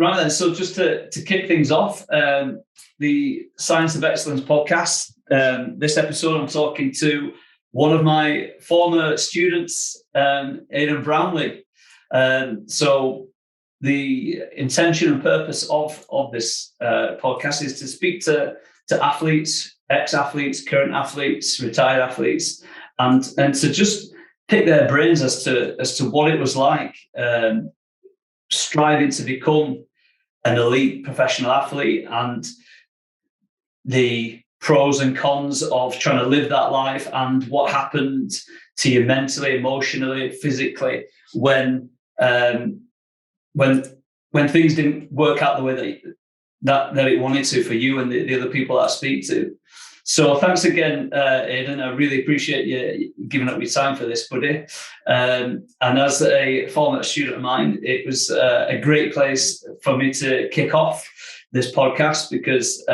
Right then, so just to kick things off, the Science of Excellence podcast. This episode, I'm talking to one of my former students, Aodhan Brownlee. So the intention and purpose of this podcast is to speak to athletes, ex-athletes, current athletes, retired athletes, and to just pick their brains as to what it was like striving to become an elite professional athlete, and the pros and cons of trying to live that life, and what happened to you mentally, emotionally, physically when things didn't work out the way that it wanted to for you and the other people that I speak to. So thanks again, Aodhan. I really appreciate you giving up your time for this, buddy. And as a former student of mine, it was a great place for me to kick off this podcast, because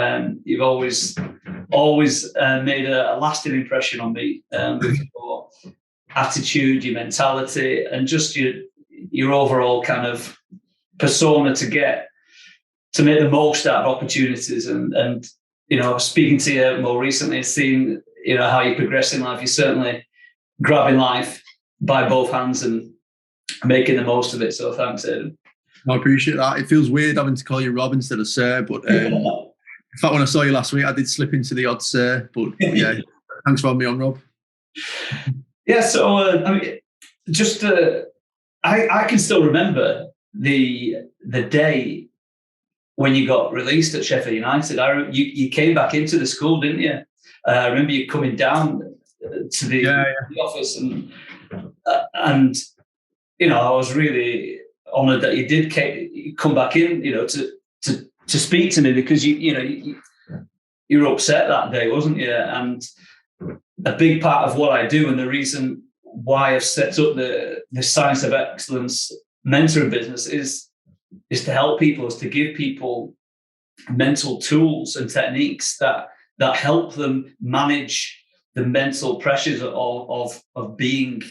you've always made a lasting impression on me with your attitude, your mentality, and just your overall kind of persona to make the most out of opportunities. And speaking to you more recently, seeing how you progress in life, you're certainly grabbing life by both hands and making the most of it. So thanks, Aodhan. I appreciate that. It feels weird having to call you Rob instead of Sir, but in fact, when I saw you last week, I did slip into the odd Sir. But yeah, thanks for having me on, Rob. Yeah. So I can still remember the day when you got released at Sheffield United. You came back into the school, didn't you? I remember you coming down to the office, and I was really honoured that you did come back in, to speak to me, because you were upset that day, wasn't you? And a big part of what I do, and the reason why I've set up the Science of Excellence mentoring business is to help people, is to give people mental tools and techniques that help them manage the mental pressures of being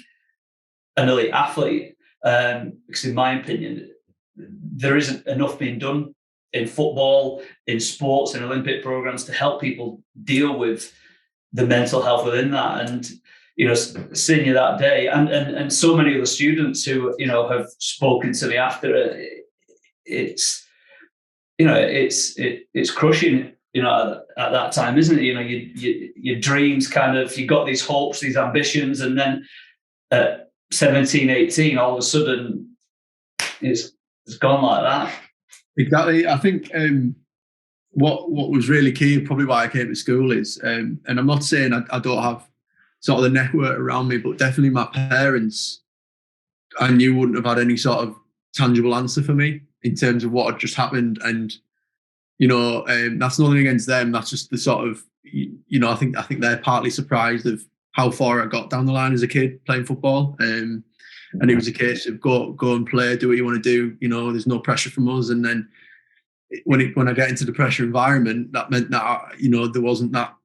an elite athlete. Because in my opinion, there isn't enough being done in football, in sports, in Olympic programs to help people deal with the mental health within that. And seeing you that day, and so many other students who have spoken to me after, it's crushing, at that time, isn't it? Your dreams kind of, you got these hopes, these ambitions, and then at 17, 18, all of a sudden it's gone like that. Exactly. I think what was really key, probably why I came to school, is, and I'm not saying I don't have sort of the network around me, but definitely my parents, I knew wouldn't have had any sort of tangible answer for me in terms of what had just happened. And that's nothing against them. That's just the sort of, I think they're partly surprised of how far I got down the line as a kid playing football. And it was a case of go and play, do what you want to do. There's no pressure from us. And then when I get into the pressure environment, that meant that there wasn't that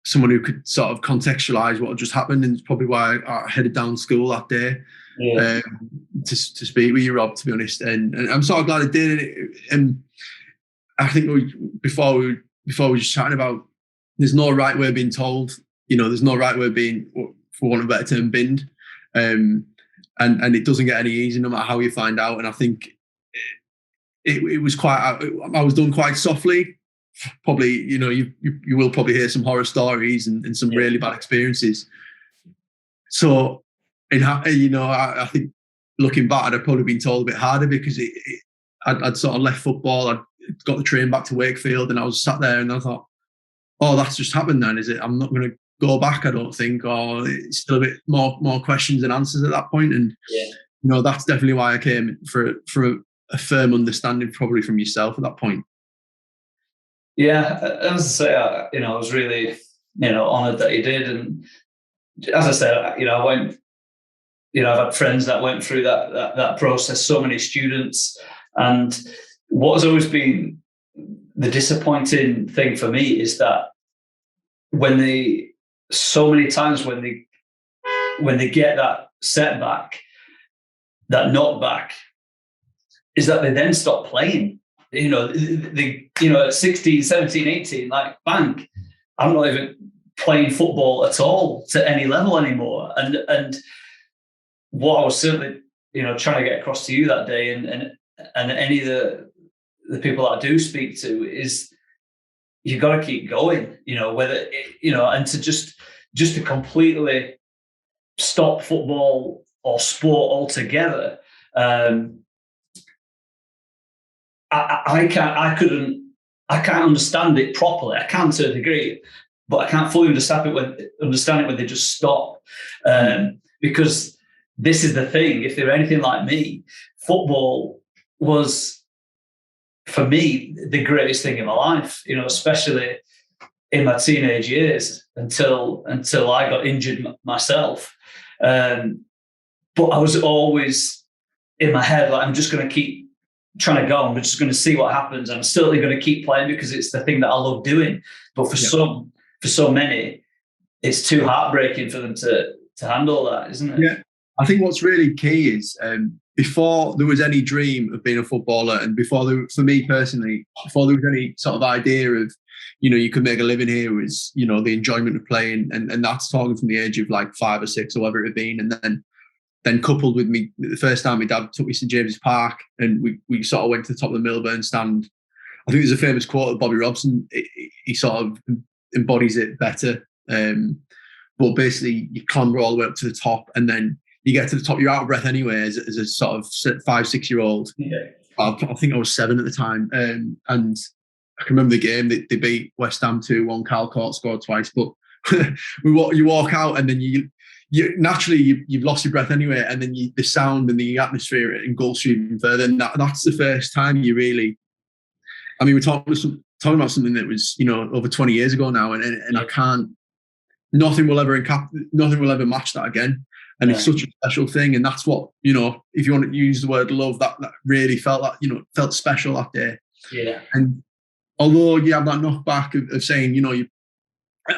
someone who could sort of contextualize what had just happened. And it's probably why I headed down school that day to speak with you, Rob, to be honest. And I'm sort of glad I did. And I think before we were just chatting about, there's no right way of being told. There's no right way of being, for want of a better term, binned. And it doesn't get any easier no matter how you find out. And I think it was I was done quite softly. Probably, you will probably hear some horror stories and some really bad experiences. So, I think looking back, I'd probably been told a bit harder, because I'd sort of left football. I'd got the train back to Wakefield, and I was sat there and I thought, oh, that's just happened then, is it? I'm not going to go back, I don't think, or it's still a bit more questions than answers at that point. And that's definitely why I came for a firm understanding, probably from yourself at that point. Yeah, as I say, I was really, honoured that you did. And as I said, I went, I've had friends that went through that process, so many students. And what has always been the disappointing thing for me is that so many times when they get that setback, that knockback, is that they then stop playing. At 16, 17, 18, like, bang, I'm not even playing football at all to any level anymore. And what I was certainly, trying to get across to you that day, and any of the people that I do speak to, is you got to keep going. And to just to completely stop football or sport altogether. I can't understand it properly. I can to a degree, but I can't fully understand it when they just stop. Because this is the thing. If they're anything like me, football was, for me, the greatest thing in my life. Especially in my teenage years until I got injured myself. But I was always in my head like, I'm just going to keep trying to go. I'm just going to see what happens. I'm certainly going to keep playing because it's the thing that I love doing. But for so many, it's too heartbreaking for them to handle that, isn't it? Yeah, I think what's really key is before there was any dream of being a footballer, and for me personally, before there was any sort of idea of, you could make a living here, was, the enjoyment of playing, and that's talking from the age of like 5 or 6 or whatever it had been, and then coupled with me, the first time my dad took me to St James's Park, and we sort of went to the top of the Millburn stand. I think there's a famous quote of Bobby Robson. He sort of embodies it better. But basically, you clamber all the way up to the top, and then you get to the top, you're out of breath anyway as a sort of 5-6-year-old. Yeah. I think I was 7 at the time. And I can remember the game. They beat West Ham 2-1. Carl Court scored twice. But you walk out, and then you naturally you've lost your breath anyway, and then the sound and the atmosphere engulfs you even further. And that's the first time you really. I mean, we're talking about something that was over 20 years ago now, and I can't. Nothing will ever match that again. And it's such a special thing, and that's what if you want to use the word love, that really felt that felt special that day. Yeah. And although you have that knockback of saying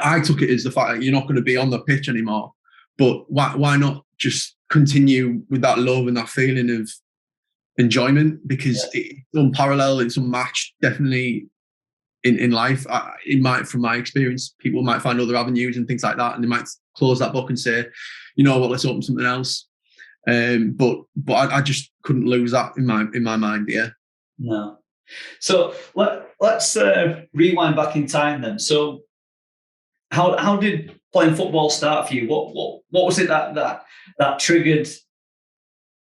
I took it as the fact that you're not going to be on the pitch anymore. But why not just continue with that love and that feeling of enjoyment? Because it's unparalleled, it's unmatched, definitely in life. From my experience, people might find other avenues and things like that, and they might close that book and say, let's open something else. But I just couldn't lose that in my mind. Yeah. No. So let's rewind back in time then. So how did playing football start for you? What was it that triggered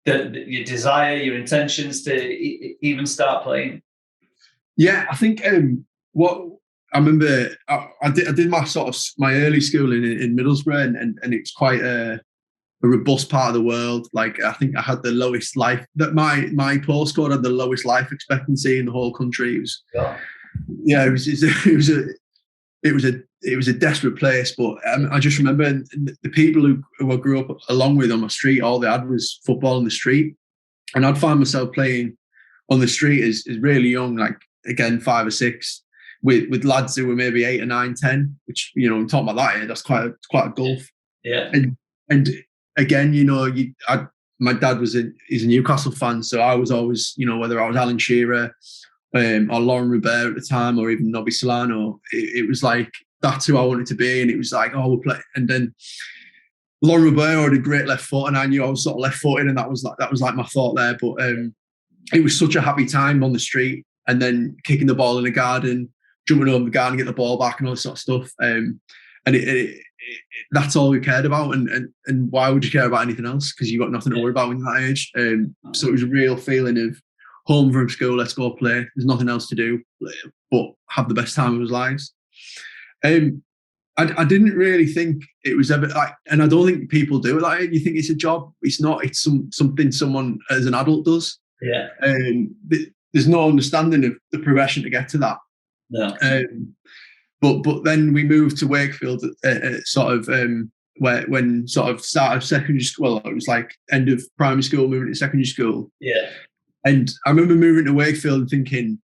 your desire, your intentions to even start playing? Yeah, I think what I remember, I did my early schooling in Middlesbrough, and it's quite a robust part of the world. Like, I think I had the lowest life, that my postcode had the lowest life expectancy in the whole country. It was a desperate place, but I just remember the people who I grew up along with on my street, all they had was football on the street, and I'd find myself playing on the street as really young, like again 5 or 6, with lads who were maybe 8 or 9, 10. Which I'm talking about that age, that's quite a gulf. Yeah. And again, my dad he's a Newcastle fan, so I was always whether I was Alan Shearer or Lauren Robert at the time, or even Nobby Solano, it was like that's who I wanted to be. And it was like, we'll play. And then Lauren Robert had a great left foot, and I knew I was sort of left footed, and that was like my thought there. But it was such a happy time on the street, and then kicking the ball in the garden, jumping over the garden, get the ball back, and all this sort of stuff. And that's all we cared about. And why would you care about anything else? Because you've got nothing to worry about when you're that age. So it was a real feeling of home from school, let's go play. There's nothing else to do but have the best time of his lives. I didn't really think it was ever like, and I don't think people do it like it. You think it's a job. It's not. It's something someone as an adult does. Yeah. There's no understanding of the progression to get to that. No. But then we moved to Wakefield when sort of start of secondary school. Well, it was like end of primary school, moving to secondary school. Yeah. And I remember moving to Wakefield and thinking,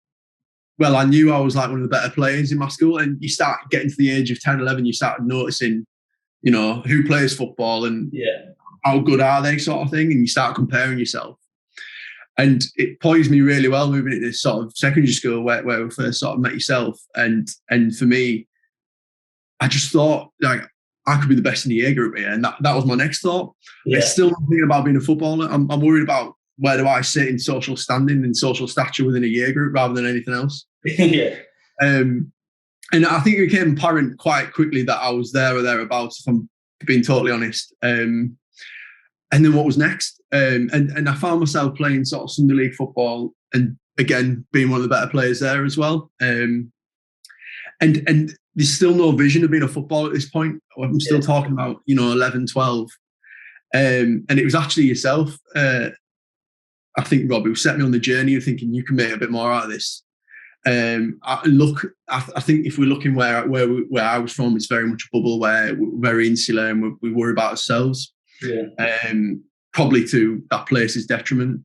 well, I knew I was like one of the better players in my school. And you start getting to the age of 10, 11, you start noticing, who plays football and how good are they, sort of thing. And you start comparing yourself. And it poised me really well moving into this sort of secondary school where we first sort of met yourself. And for me, I just thought like I could be the best in the year group here. And that was my next thought. Yeah. It's still not thinking about being a footballer. I'm worried about where do I sit in social standing and social stature within a year group rather than anything else. Yeah. And I think it became apparent quite quickly that I was there or thereabouts, if I'm being totally honest. And then what was next? And I found myself playing sort of Sunday League football and again, being one of the better players there as well. And there's still no vision of being a footballer at this point. I'm still talking about, 11, 12. And it was actually yourself, I think, Rob, who set me on the journey of thinking you can make a bit more out of this. I think if we're looking where I was from, it's very much a bubble where we're very insular and we worry about ourselves. Yeah. Probably to that place's detriment.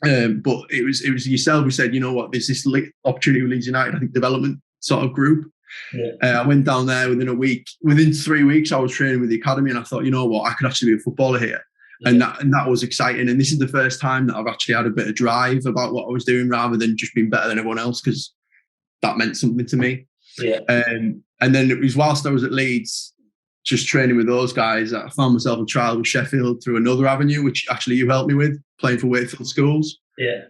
But it was yourself who said, you know what, there's this opportunity with Leeds United, I think, development sort of group. Yeah. I went down there within a week. Within 3 weeks, I was training with the academy, and I thought, you know what, I could actually be a footballer here. Yeah. And that was exciting. And this is the first time that I've actually had a bit of drive about what I was doing rather than just being better than everyone else, because that meant something to me. Yeah. And then it was whilst I was at Leeds, just training with those guys, I found myself a trial with Sheffield through another avenue, which actually you helped me with, playing for Wakefield Schools. Yeah.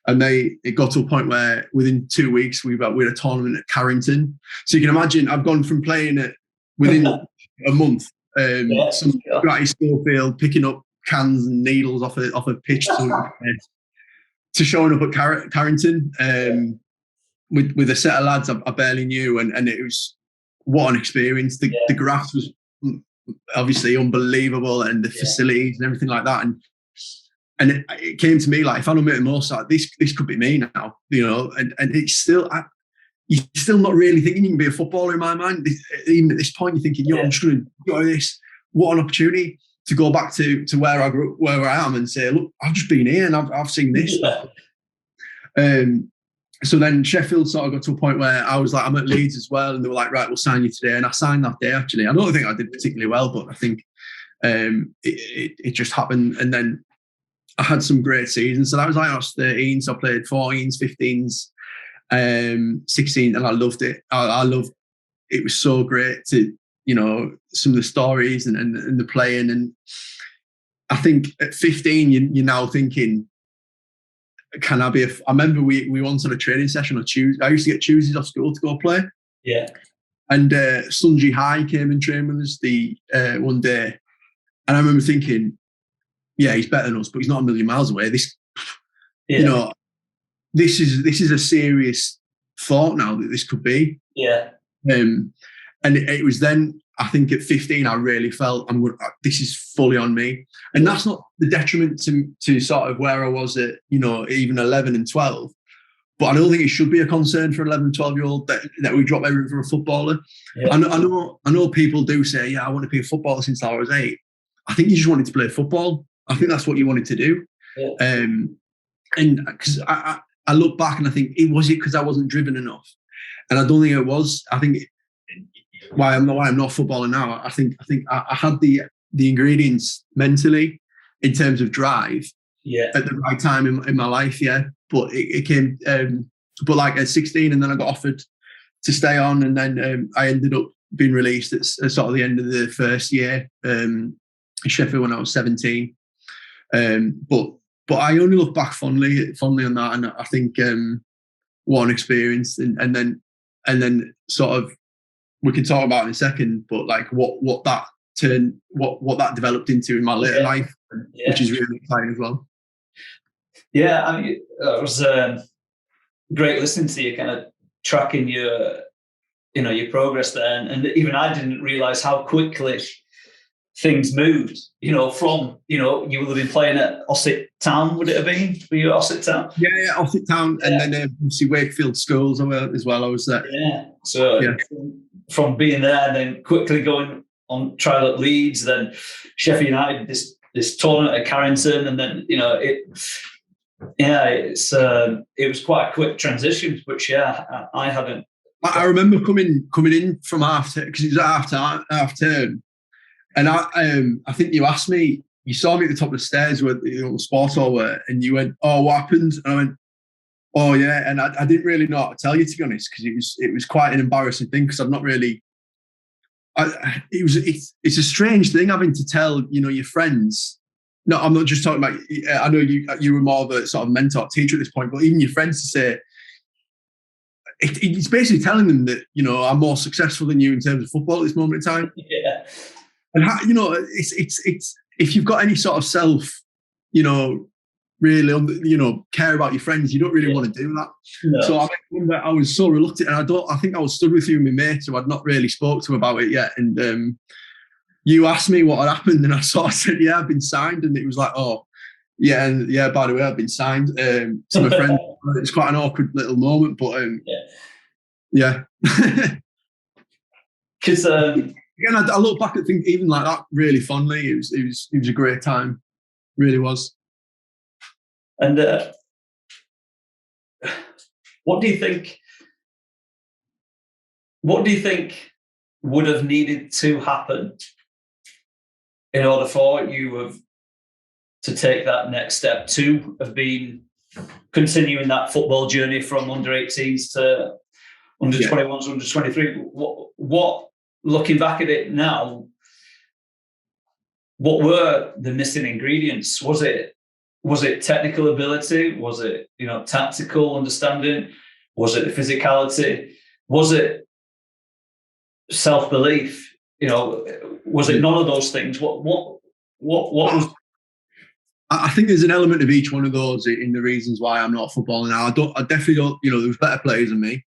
And it got to a point where within 2 weeks we had a tournament at Carrington. So you can imagine I've gone from playing it within a month, some gratty school field, picking up cans and needles off a pitch to showing up at Carrington with a set of lads I barely knew, and it was what an experience. The grass was obviously unbelievable, and the facilities and everything like that, and it came to me like, if I don't make the most out, this could be me now, and it's still you're still not really thinking you can be a footballer in my mind. Even at this point, you're thinking, I'm just going to go this. What an opportunity to go back to where I grew, where I am, and say, look, I've just been here and I've seen this. Yeah. So then Sheffield sort of got to a point where I was like, I'm at Leeds as well, and they were like, right, we'll sign you today. And I signed that day, actually. I don't think I did particularly well, but I think it just happened. And then I had some great seasons. So that was like I was 13, so I played 14s, 15s, 16, and I loved it. I loved it. Was so great to, some of the stories and the playing. And I think at 15, you're now thinking, can I be I remember we once had a training session on Tuesday. I used to get Tuesdays off school to go play. Yeah. And Sunji High came and trained with us one day. And I remember thinking, yeah, he's better than us, but he's not a million miles away. This is a serious thought now that this could be. Yeah. And it was then, I think at 15, I really felt this is fully on me. And that's not the detriment to sort of where I was at, even 11 and 12. But I don't think it should be a concern for an 11, 12-year-old that we drop everything for a footballer. Yeah. I know people do say, yeah, I want to be a footballer since I was 8. I think you just wanted to play football. I think that's what you wanted to do. Yeah. And because I look back and I think, was it because I wasn't driven enough? And I don't think it was. I think why I'm not a footballer now. I think I had the ingredients mentally in terms of drive at the right time in my life. Yeah, but it came. But like at 16, and then I got offered to stay on, and then I ended up being released at sort of the end of the first year in Sheffield when I was 17. But I only look back fondly on that, and I think what an experience, and then sort of. We can talk about it in a second, but like what that developed into in my later life, which is really exciting as well. Yeah, I mean, it was great listening to you, kind of tracking your progress there, and even I didn't realise how quickly things moved. From you would have been playing at Ossett Town, would it have been? Were you at Ossett Town? Yeah, Ossett Town, and then obviously Wakefield Schools as well. I was there. Yeah, so. Yeah. From being there and then quickly going on trial at Leeds, then Sheffield United, this tournament at Carrington, and then it was quite a quick transition, which I haven't. I remember coming in from half term, because it was half term, and I think you asked me you saw me at the top of the stairs where the sports hall were, and you went, "Oh, what happened?" And I went, "Oh yeah," and I didn't really know how to tell you, to be honest, because it was quite an embarrassing thing, because I've not really. It's a strange thing having to tell, your friends. No, I'm not just talking about. I know you were more of a sort of mentor, teacher at this point, but even your friends to say. It's basically telling them that, I'm more successful than you in terms of football at this moment in time. Yeah. And it's if you've got any sort of self, really, care about your friends, you don't really want to do that. No. So I was so reluctant, and I think I was stood with you and my mates who I'd not really spoke to about it yet. And you asked me what had happened, and I sort of said, "Yeah, I've been signed," and it was like, "Oh, yeah, and yeah, by the way, I've been signed." To my friend, it's quite an awkward little moment, but yeah. Because again, I look back at things even like that really fondly. It was a great time, really was. And what do you think? What do you think would have needed to happen in order for you to take that next step to have been continuing that football journey from under 18s to under 21s, under 23? What looking back at it now, what were the missing ingredients? Was it technical ability? Was it, tactical understanding? Was it the physicality? Was it self-belief? Was it none of those things? What was? I think there's an element of each one of those in the reasons why I'm not a footballer now. I definitely don't. There was better players than me.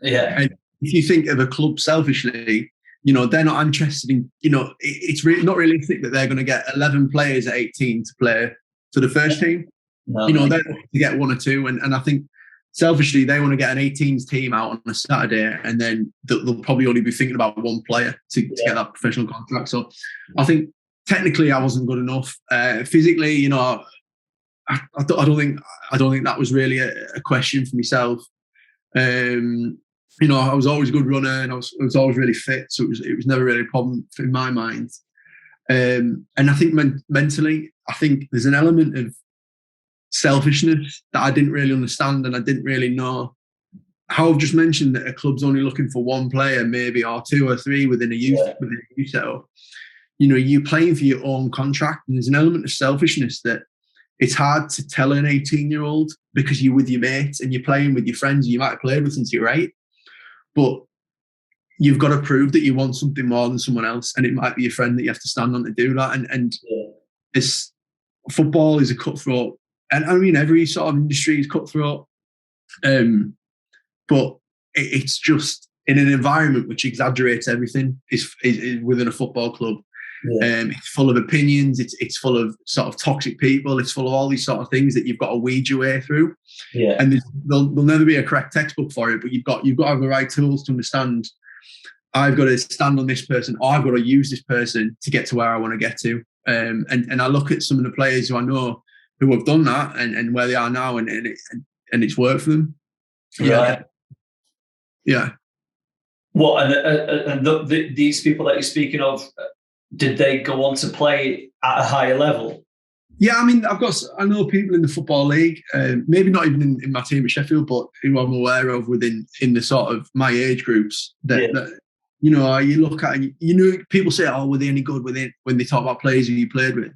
Yeah. And if you think of a club selfishly, they're not interested in. It's not realistic that they're going to get 11 players at 18 to play for the first team. No, they're to get one or two, and I think selfishly they want to get an 18s team out on a Saturday, and then they'll probably only be thinking about one player to get that professional contract. So I think technically I wasn't good enough. Physically, I don't think that was really a question for myself. I was always a good runner, and I was always really fit, so it was never really a problem in my mind. And I think mentally, I think there's an element of selfishness that I didn't really understand, and I didn't really know. How I've just mentioned that a club's only looking for one player, maybe, or two or three within a youth setup. You're playing for your own contract, and there's an element of selfishness that it's hard to tell an 18-year-old, because you're with your mates and you're playing with your friends you might have played with since you're 8, but you've got to prove that you want something more than someone else, and it might be your friend that you have to stand on to do that. And this football is a cutthroat, and I mean every sort of industry is cutthroat, but it's just in an environment which exaggerates everything. Is within a football club. It's full of opinions. It's full of sort of toxic people. It's full of all these sort of things that you've got to weed your way through. And there'll never be a correct textbook for it, but you've got to have the right tools to understand. I've got to stand on this person, or I've got to use this person to get to where I want to get to. And I look at some of the players who I know who have done that and where they are now, and it's worked for them. Yeah. What and these people that you're speaking of, did they go on to play at a higher level? Yeah, I mean, I know people in the Football League, maybe not even in my team at Sheffield, but who I'm aware of in the sort of my age groups that you look at, and people say, "Oh, were they any good?" When they talk about players who you played with.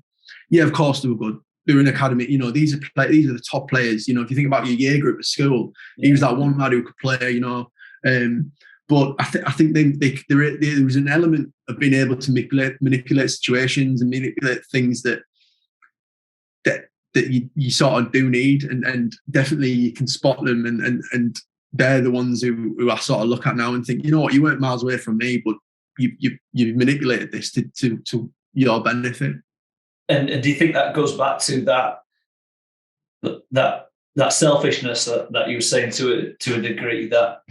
Yeah, of course they were good. They were in academy. These are the top players. If you think about your year group at school, he was that one lad who could play. But I think there was an element of being able to manipulate situations and manipulate things that you sort of do need, and definitely you can spot them, and they're the ones who I sort of look at now and think, you weren't miles away from me, but you manipulated this to your benefit. And do you think that goes back to that selfishness that you were saying to a degree that?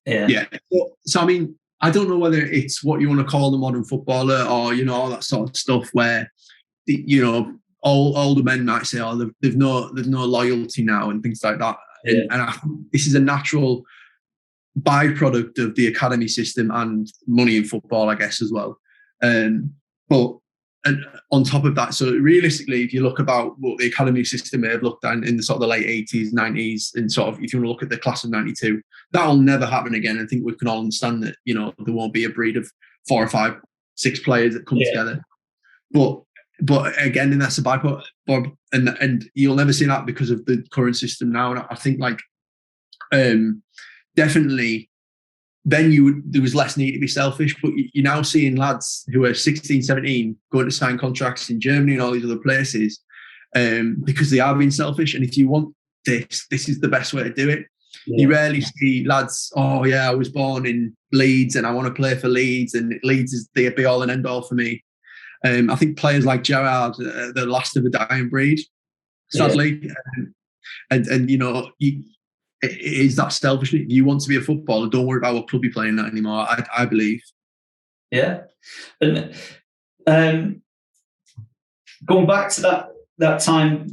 Yeah. So I mean, I don't know whether it's what you want to call the modern footballer, or all that sort of stuff where older men might say, "Oh, there's no loyalty now," and things like that. Yeah. And I think this is a natural byproduct of the academy system and money in football, I guess, as well. But and on top of that, so realistically, if you look about what the academy system may have looked at in the sort of the late 80s, 90s, and sort of if you want to look at the class of 92, that'll never happen again. I think we can all understand that, there won't be a breed of 4 or 5, 6 players that come together. But again, and that's a byproduct, Bob, and you'll never see that because of the current system now. And I think definitely then there was less need to be selfish, but you're now seeing lads who are 16, 17 going to sign contracts in Germany and all these other places because they are being selfish. And if you want this is the best way to do it. Yeah. You rarely see lads, oh yeah, I was born in Leeds and I want to play for Leeds, and Leeds is the be all and end all for me. I think players like Gerrard are the last of a dying breed, sadly. Yeah. It is that selfishness. You want to be a footballer, don't worry about what club you're playing at anymore, I believe. Yeah. And going back to that time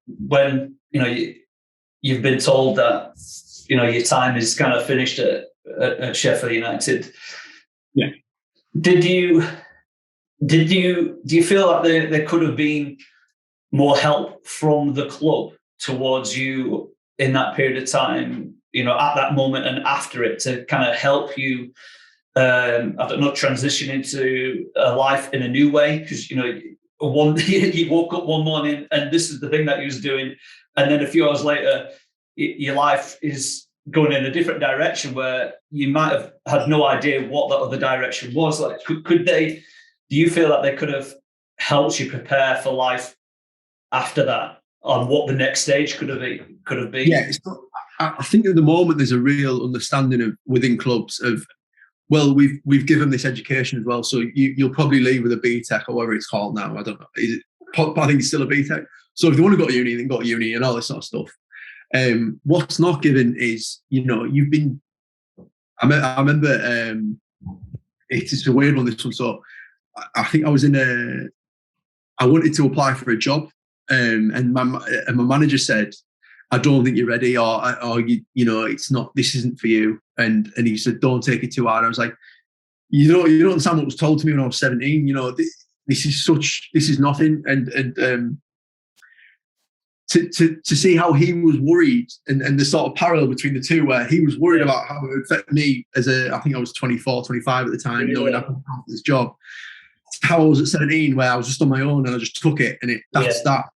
when, you've been told that, your time is kind of finished at Sheffield United. Yeah. Do you feel like there could have been more help from the club towards you in that period of time, at that moment and after it, to kind of help you, transition into a life in a new way? Because, you woke up one morning and this is the thing that you was doing. And then a few hours later, your life is going in a different direction where you might have had no idea what that other direction was. Like, do you feel that they could have helped you prepare for life after that, on what the next stage could have been? Yeah, I think at the moment there's a real understanding of within clubs of, well, we've given this education as well, so you'll probably leave with a BTEC or whatever it's called now. I don't know. I think it's still a BTEC. So if you want to go to uni, then go to uni and all this sort of stuff. What's not given is, you've been. I remember it's a weird one, this one. So I think I was I wanted to apply for a job. And my manager said, I don't think you're ready, or it's not, this isn't for you. And he said, don't take it too hard. I was like, you don't understand what was told to me when I was 17. This is nothing. And to see how he was worried and the sort of parallel between the two, where he was worried about how it would affect me I think I was 24, 25 at the time, knowing I could have this job. How I was at 17, where I was just on my own and I just took it, and that's that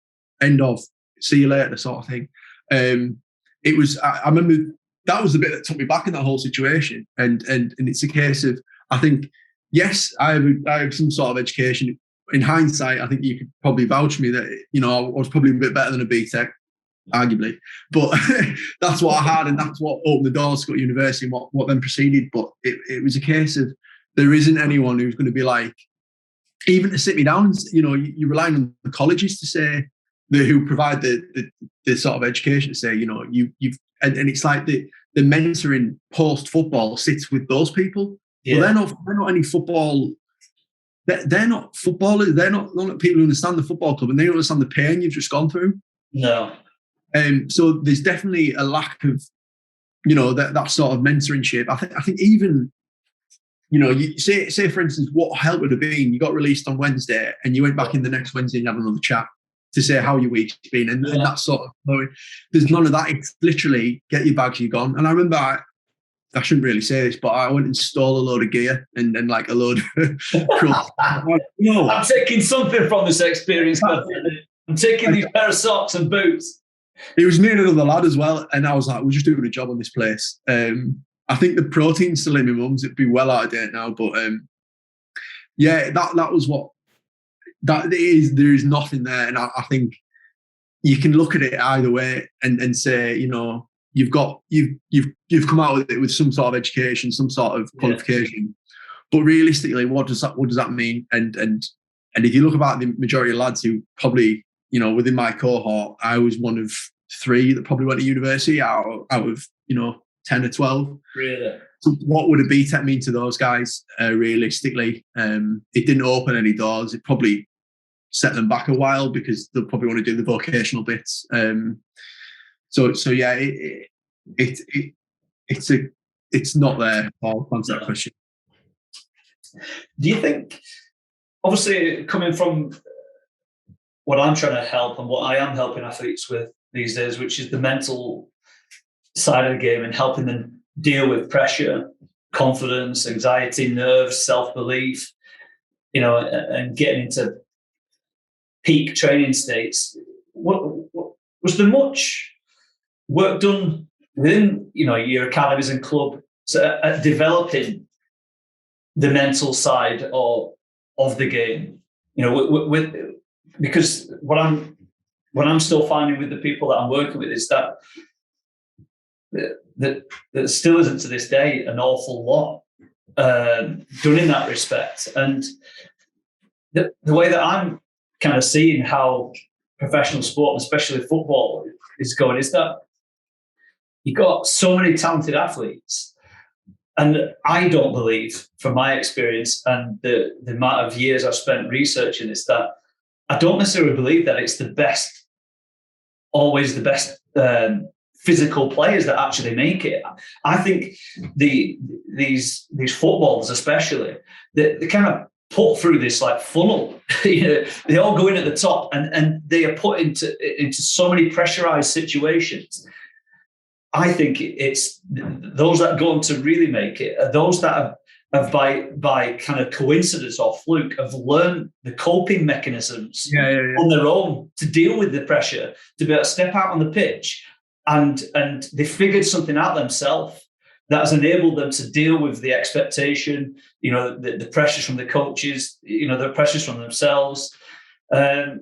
end of see you later sort of thing. It was, I remember that was the bit that took me back in that whole situation, and it's a case of, I think, yes, I have some sort of education. In hindsight, I think you could probably vouch for me that I was probably a bit better than a BTEC, arguably, but that's what I had, and that's what opened the doors to go to university and what then proceeded. But it was a case of, there isn't anyone who's going to be like, even to sit me down, you're relying on the colleges to say, who provide the sort of education to say, you've and it's like the mentoring post football sits with those people. Yeah. Well, they're not any football. They're not footballers. They're not people who understand the football club, and they don't understand the pain you've just gone through. No. So there's definitely a lack of, that sort of mentorship. I think even. You say for instance, what help would have been, you got released on Wednesday and you went back in the next Wednesday and you had another chat to say how your week's been, and that sort of, there's none of that. It's literally get your bags, you're gone. And I remember, I shouldn't really say this, but I went and stole a load of gear and like a load of I'm taking something from this experience. I'm taking these pair of socks and boots. It was me and another lad as well, and I was like, we're just doing a job on this place. I think the protein's still in my mum's. It'd be well out of date now, but that was what that is. There is nothing there, and I think you can look at it either way and say, you've come out with it with some sort of education, some sort of qualification, but realistically, what does that mean? And if you look about the majority of lads who probably, within my cohort, I was one of 3 that probably went to university out of 10 or 12. Really? So what would a BTEC mean to those guys, realistically? It didn't open any doors. It probably set them back a while because they'll probably want to do the vocational bits. So yeah, it's not there. I'll answer that question. Do you think obviously coming from what I'm trying to help and what I am helping athletes with these days, which is the mental side of the game and helping them deal with pressure, confidence, anxiety, nerves, self-belief, and getting into peak training states. What was there much work done within, your academies and club at developing the mental side of the game? Because what I'm still finding with the people that I'm working with is that there still isn't to this day an awful lot done in that respect. And the way that I'm kind of seeing how professional sport, especially football, is going is that you've got so many talented athletes. And I don't believe, from my experience and the amount of years I've spent researching this, that I don't necessarily believe that it's always the best physical players that actually make it. I think these footballers, especially, they kind of put through this like funnel. They all go in at the top, and they are put into so many pressurized situations. I think it's those that go on to really make it are those that have by kind of coincidence or fluke have learned the coping mechanisms on their own to deal with the pressure, to be able to step out on the pitch, and they figured something out themselves that has enabled them to deal with the expectation, the pressures from the coaches, the pressures from themselves. And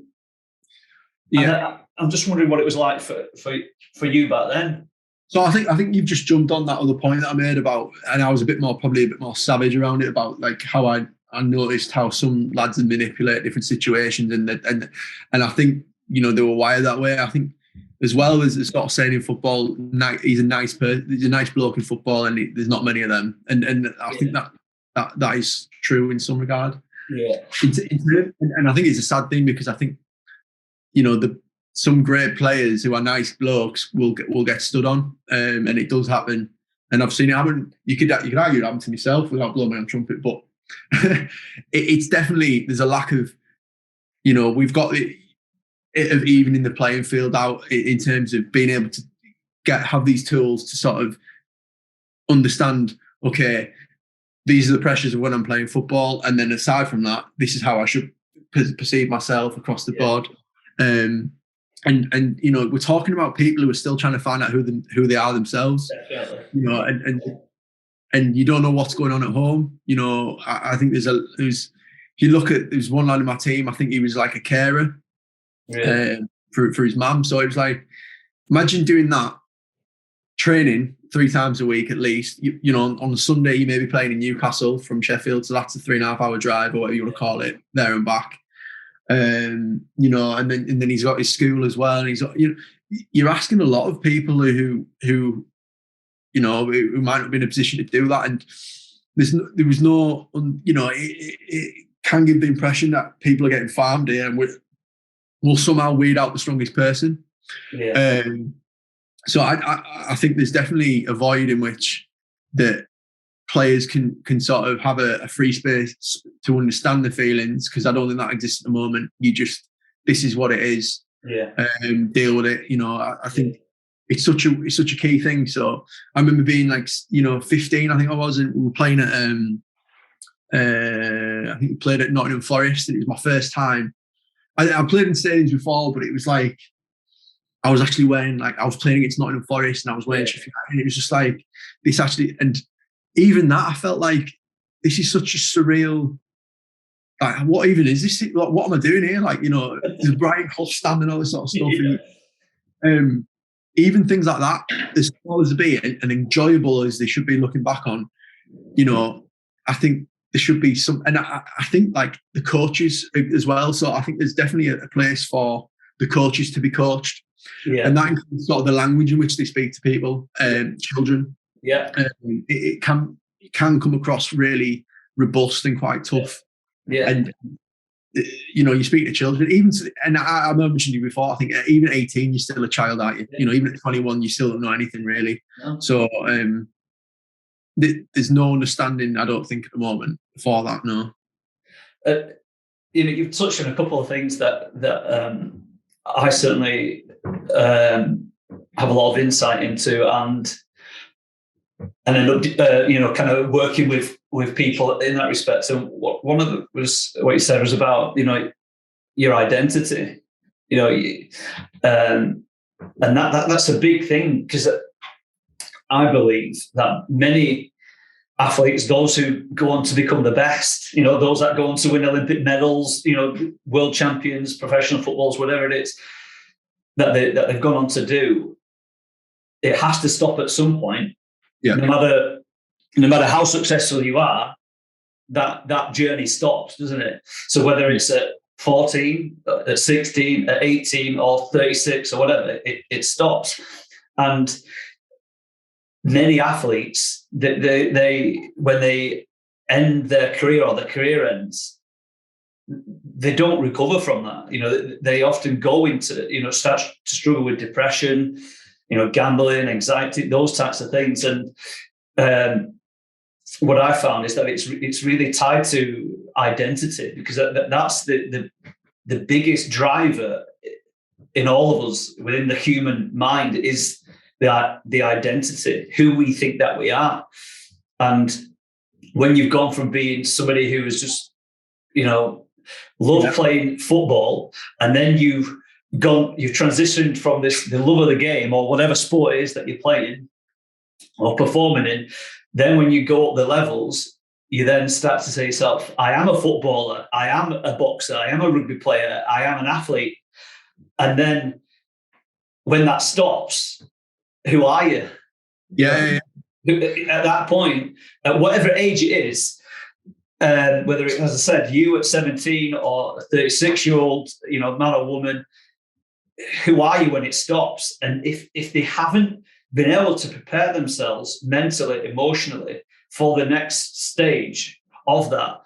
I'm just wondering what it was like for you back then. So I think you've just jumped on that other point that I made about, and I was probably a bit more savage around it, about like how I noticed how some lads manipulate different situations, and I think they were wired that way. I think as well as it's not saying in football, he's a nice bloke in football, and there's not many of them, and I think that is true in some regard. Yeah, and I think it's a sad thing, because I think some great players who are nice blokes will get stood on, and it does happen. And I've seen it happen. You could argue it happened to myself without blowing my own trumpet, but it's definitely, there's a lack of, we've got it of evening the playing field out in terms of being able to have these tools to sort of understand, okay, these are the pressures of when I'm playing football, and then aside from that, this is how I should perceive myself across the board. And we're talking about people who are still trying to find out who they are themselves. Definitely. And you don't know what's going on at home. I think there's one lad in my team, I think he was like a carer for his mum. So it was like, imagine doing that, training 3 times a week at least. On a Sunday you may be playing in Newcastle from Sheffield, so that's a 3.5 hour drive, or whatever you want to call it, there and back. And then he's got his school as well, and he's got, you're asking a lot of people who might not be in a position to do that, and there was no it can give the impression that people are getting farmed here, and we'll somehow weed out the strongest person. So I think there's definitely a void in which that players can sort of have a free space to understand the feelings, because I don't think that exists at the moment. This is what it is. Deal with it. I think it's such a key thing. So I remember being like 15, I think I was, and we were playing at I think we played at Nottingham Forest, and it was my first time. I played in stadiums before, but it was like I was actually wearing, like, I was playing against Nottingham Forest, and I was wearing Sheffield United, and it was just like this actually. And even that, I felt like this is such a surreal, like, what even is this? What am I doing here? Like, there's Brian Hofstand and all this sort of stuff. And even things like that, as small as they be and enjoyable as they should be looking back on, I think there should be some, and I think like the coaches as well. So I think there's definitely a place for the coaches to be coached. And that includes sort of the language in which they speak to people, children. It can come across really robust and quite tough. And you speak to children, and I mentioned you before, I think even 18 you're still a child, aren't you? Even at 21 you still don't know anything really. So there's no understanding, I don't think, at the moment for that. No. you've touched on a couple of things that I certainly have a lot of insight into, and then kind of working with people in that respect. So one of was what you said was about your identity, and that's a big thing, because I believe that many athletes, those who go on to become the best, those that go on to win Olympic medals, world champions, professional footballers, whatever it is that they've gone on to do, it has to stop at some point. Yeah. No matter how successful you are, that journey stops, doesn't it? So whether it's at 14, at 16, at 18, or 36, or whatever, it stops. And many athletes, they when they end their career, or their career ends, they don't recover from that. They often go into, start to struggle with depression, gambling, anxiety, those types of things. And what I found is that it's really tied to identity, because that's the biggest driver in all of us within the human mind, is the identity, who we think that we are. And when you've gone from being somebody who was just, loved playing football, and then you've transitioned from the love of the game, or whatever sport it is that you're playing or performing in, then when you go up the levels, you then start to say to yourself, I am a footballer, I am a boxer, I am a rugby player, I am an athlete. And then when that stops, who are you? Yeah. At that point, at whatever age it is, whether it, as I said, you at 17 or a 36-year-old, man or woman, who are you when it stops? And if they haven't been able to prepare themselves mentally, emotionally for the next stage of that,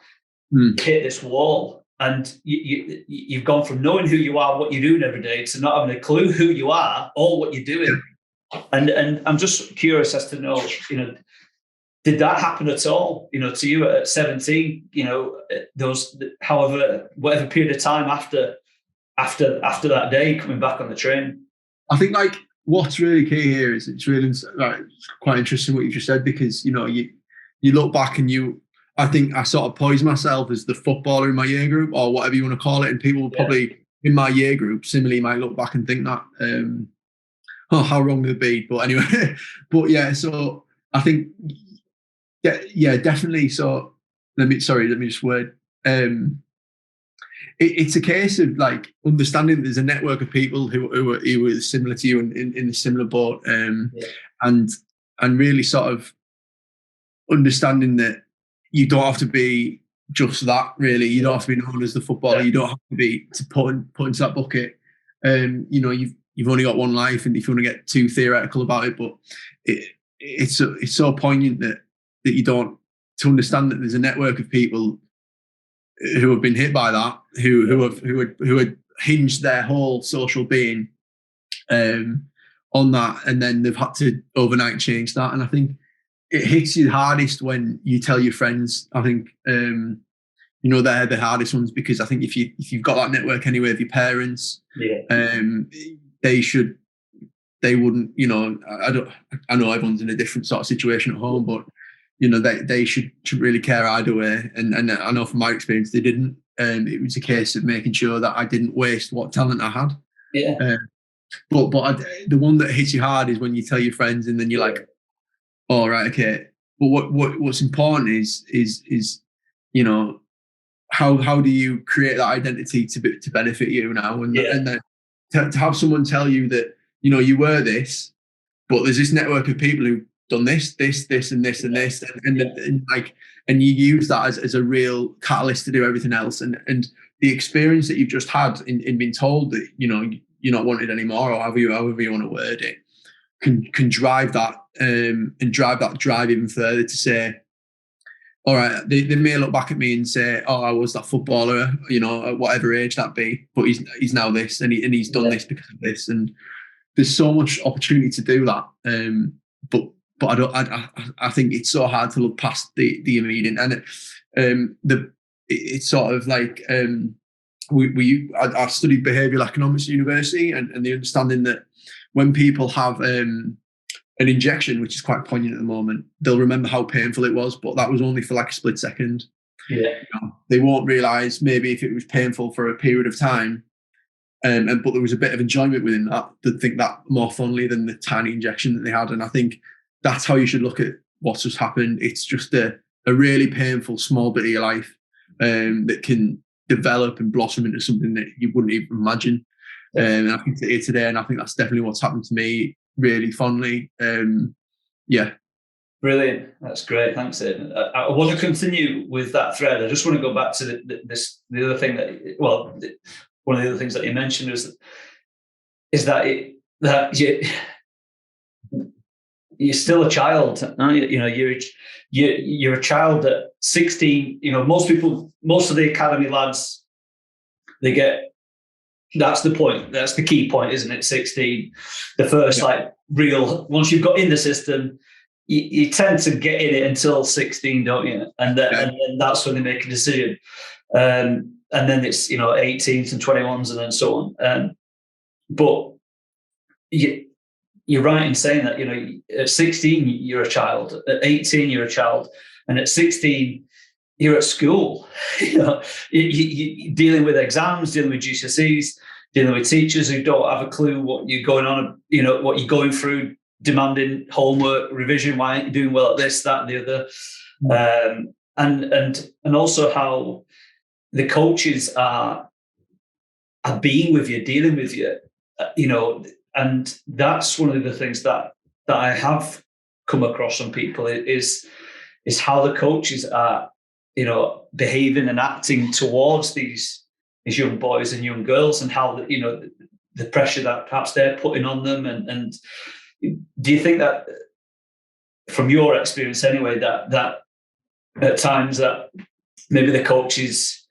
hit this wall. And you've gone from knowing who you are, what you're doing every day, to not having a clue who you are or what you're doing. And I'm just curious as to know, did that happen at all, to you at 17, those, whatever period of time after that day, coming back on the train? I think what's really key here is it's really quite interesting what you just said, because, you look back and I think I sort of poised myself as the footballer in my year group, or whatever you want to call it. And people probably in my year group similarly might look back and think that, how wrong they'd be. But anyway, so I think, definitely. So let me just word. It's a case of understanding that there's a network of people who are similar to you in a similar boat, and really sort of understanding that you don't have to be just that. Really, you don't have to be known as the footballer. You don't have to be to put into that bucket. You've only got one life, and if you want to get too theoretical about it, but it's so poignant that you don't, to understand that there's a network of people who have been hit by that, who had hinged their whole social being on that, and then they've had to overnight change that. And I think it hits you hardest when you tell your friends. I think they're the hardest ones, because I think if you've got that network anyway of your parents, they wouldn't. I know everyone's in a different sort of situation at home, but they should really care either way. And I know from my experience they didn't. It was a case of making sure that I didn't waste what talent I had. Yeah. But the one that hits you hard is when you tell your friends, and then you're like, "Oh, right, okay." But what's important is how do you create that identity to benefit you now, and then to have someone tell you that you were this, but there's this network of people who done this, and this, and this, and you use that as a real catalyst to do everything else. And the experience that you've just had in being told that you're not wanted anymore, or however you want to word it, can drive that and drive even further to say, all right, they may look back at me and say, oh, I was that footballer, at whatever age that be, but he's now this, and he's done this because of this. And there's so much opportunity to do that. But I think it's so hard to look past the immediate. And it's sort of like I studied behavioural economics at university, and the understanding that when people have an injection, which is quite poignant at the moment, they'll remember how painful it was, but that was only for like a split second. Yeah. They won't realise maybe if it was painful for a period of time, but there was a bit of enjoyment within that, they'd think that more fondly than the tiny injection that they had. And I think that's how you should look at what's just happened. It's just a really painful small bit of your life that can develop and blossom into something that you wouldn't even imagine. And I can sit here today, and I think that's definitely what's happened to me really fondly. Yeah. Brilliant. That's great. Thanks, Aodhan. I want to continue with that thread. I just want to go back to the other thing that, well, one of the other things that you mentioned is that you're still a child. You know, you're a child at 16. You know, most of the academy lads, they get. That's the point. That's the key point, isn't it? 16, the first real. Once you've got in the system, you tend to get in it until 16, don't you? And then that's when they make a decision. And then it's 18s and 21s and then so on. But you're right in saying that at 16 you're a child, at 18 you're a child, and at 16 you're at school. You're dealing with exams, dealing with GCSEs, dealing with teachers who don't have a clue what you're going on, what you're going through, demanding homework, revision, why aren't you doing well at this, that, and the other. And also how the coaches are being with you, dealing with you, and that's one of the things that I have come across from people is how the coaches are, behaving and acting towards these young boys and young girls, and how the pressure that perhaps they're putting on them. And do you think that, from your experience anyway, that at times that maybe the coaches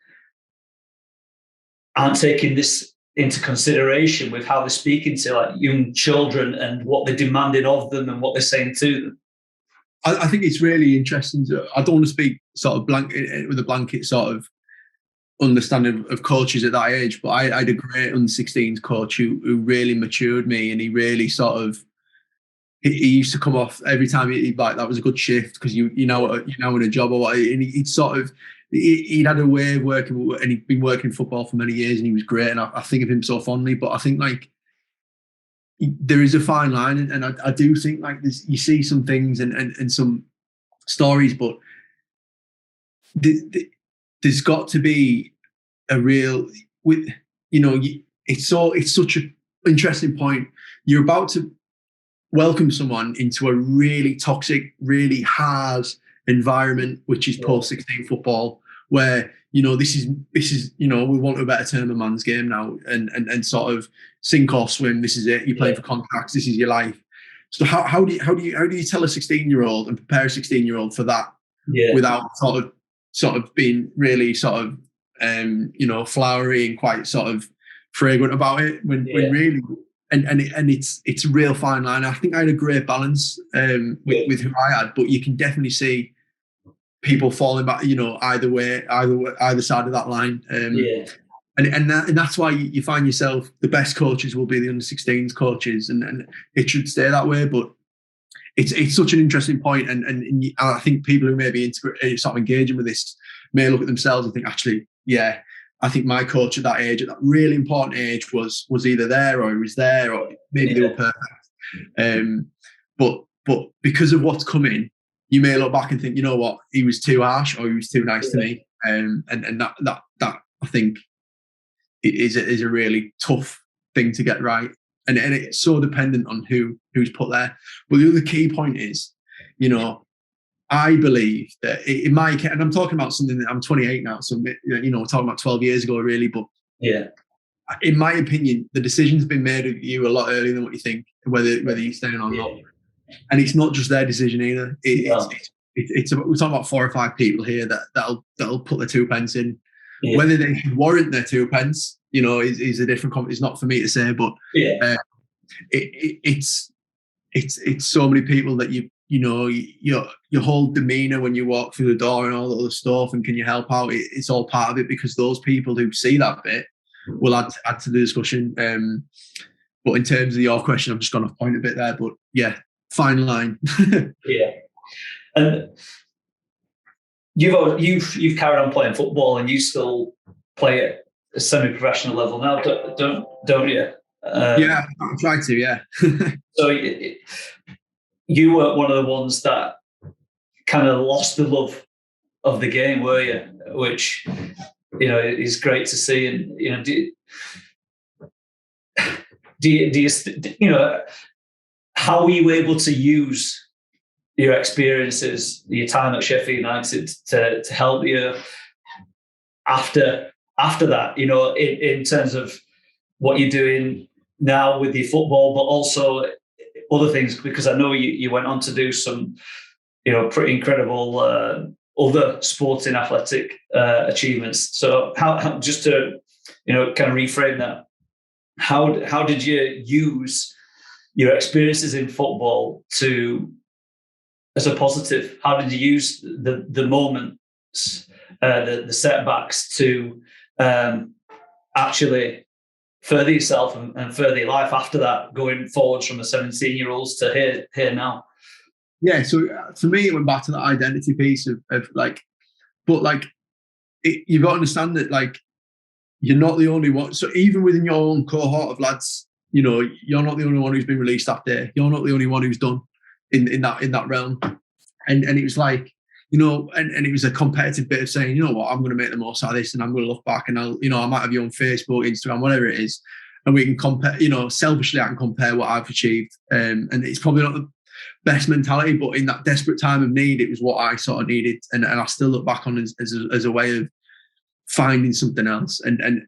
aren't taking this into consideration with how they're speaking to like young children and what they're demanding of them and what they're saying to them? I think it's really interesting. I don't want to speak sort of with a blanket sort of understanding of coaches at that age, but I had a great under-16s coach who really matured me, and he really sort of he used to come off every time he'd like, that was a good shift because in a job or what, and he'd had a way of working, and he'd been working football for many years, and he was great, and I think of him so fondly. But I think like there is a fine line, and I do think like you see some things and some stories, but there's got to be a real it's such an interesting point. You're about to welcome someone into a really toxic, really hard environment, which is post-16 football, where this is we want a better term, a man's game now, and sort of sink or swim. This is it. You're playing for contracts. This is your life. So how do you tell a 16-year-old and prepare a 16-year-old for that without sort of being really sort of flowery and quite sort of fragrant about it when really and it's a real fine line. I think I had a great balance with who I had, but you can definitely see people falling back, either way, either side of that line. And that's why you find yourself, the best coaches will be the under-16s coaches, and it should stay that way. But it's such an interesting point, and I think people who may be sort of engaging with this may look at themselves and think, actually, I think my coach at that age, at that really important age, was either there or he was there, or maybe they were perfect. But because of what's coming, you may look back and think, you know what, he was too harsh or he was too nice to me, and that I think is a really tough thing to get right, and it's so dependent on who's put there. But the other key point is, I believe that in my case, and I'm talking about something that I'm 28 now, so we're talking about 12 years ago, really. But in my opinion, the decision's been made of you a lot earlier than what you think, whether you're staying or not. And it's not just their decision either. We're talking about 4 or 5 people here that'll put their 2 pence in. Whether they warrant their 2 pence, is a different. It's not for me to say, but it's so many people that you your whole demeanor when you walk through the door and all the other stuff, and can you help out? It's all part of it, because those people who see that bit will add to the discussion. But in terms of your question, I've just gone off point a bit there. But yeah, fine line. Yeah, and you've carried on playing football, and you still play at a semi-professional level now, don't you? Yeah, I try to. Yeah. So you were one of the ones that kind of lost the love of the game, were you? Which is great to see. And do you how were you able to use your experiences, your time at Sheffield United, to help you after that? In terms of what you're doing now with your football, but also other things, because I know you went on to do some, pretty incredible other sporting athletic achievements. So how just to kind of reframe that, how did you use your experiences in football as a positive? How did you use the moments, the setbacks to actually further yourself and further your life after that, going forwards from a 17-year-old to here now? Yeah, so for me, it went back to that identity piece of you've got to understand that, like, you're not the only one. So even within your own cohort of lads, you're not the only one who's been released that day. You're not the only one who's done in that realm. And it was like, and it was a competitive bit of saying, you know what, I'm going to make the most out of this, and I'm going to look back, and I might have you on Facebook, Instagram, whatever it is, and we can compare. Selfishly, I can compare what I've achieved, and it's probably not the best mentality, but in that desperate time of need, it was what I sort of needed, and I still look back on as a way of finding something else. And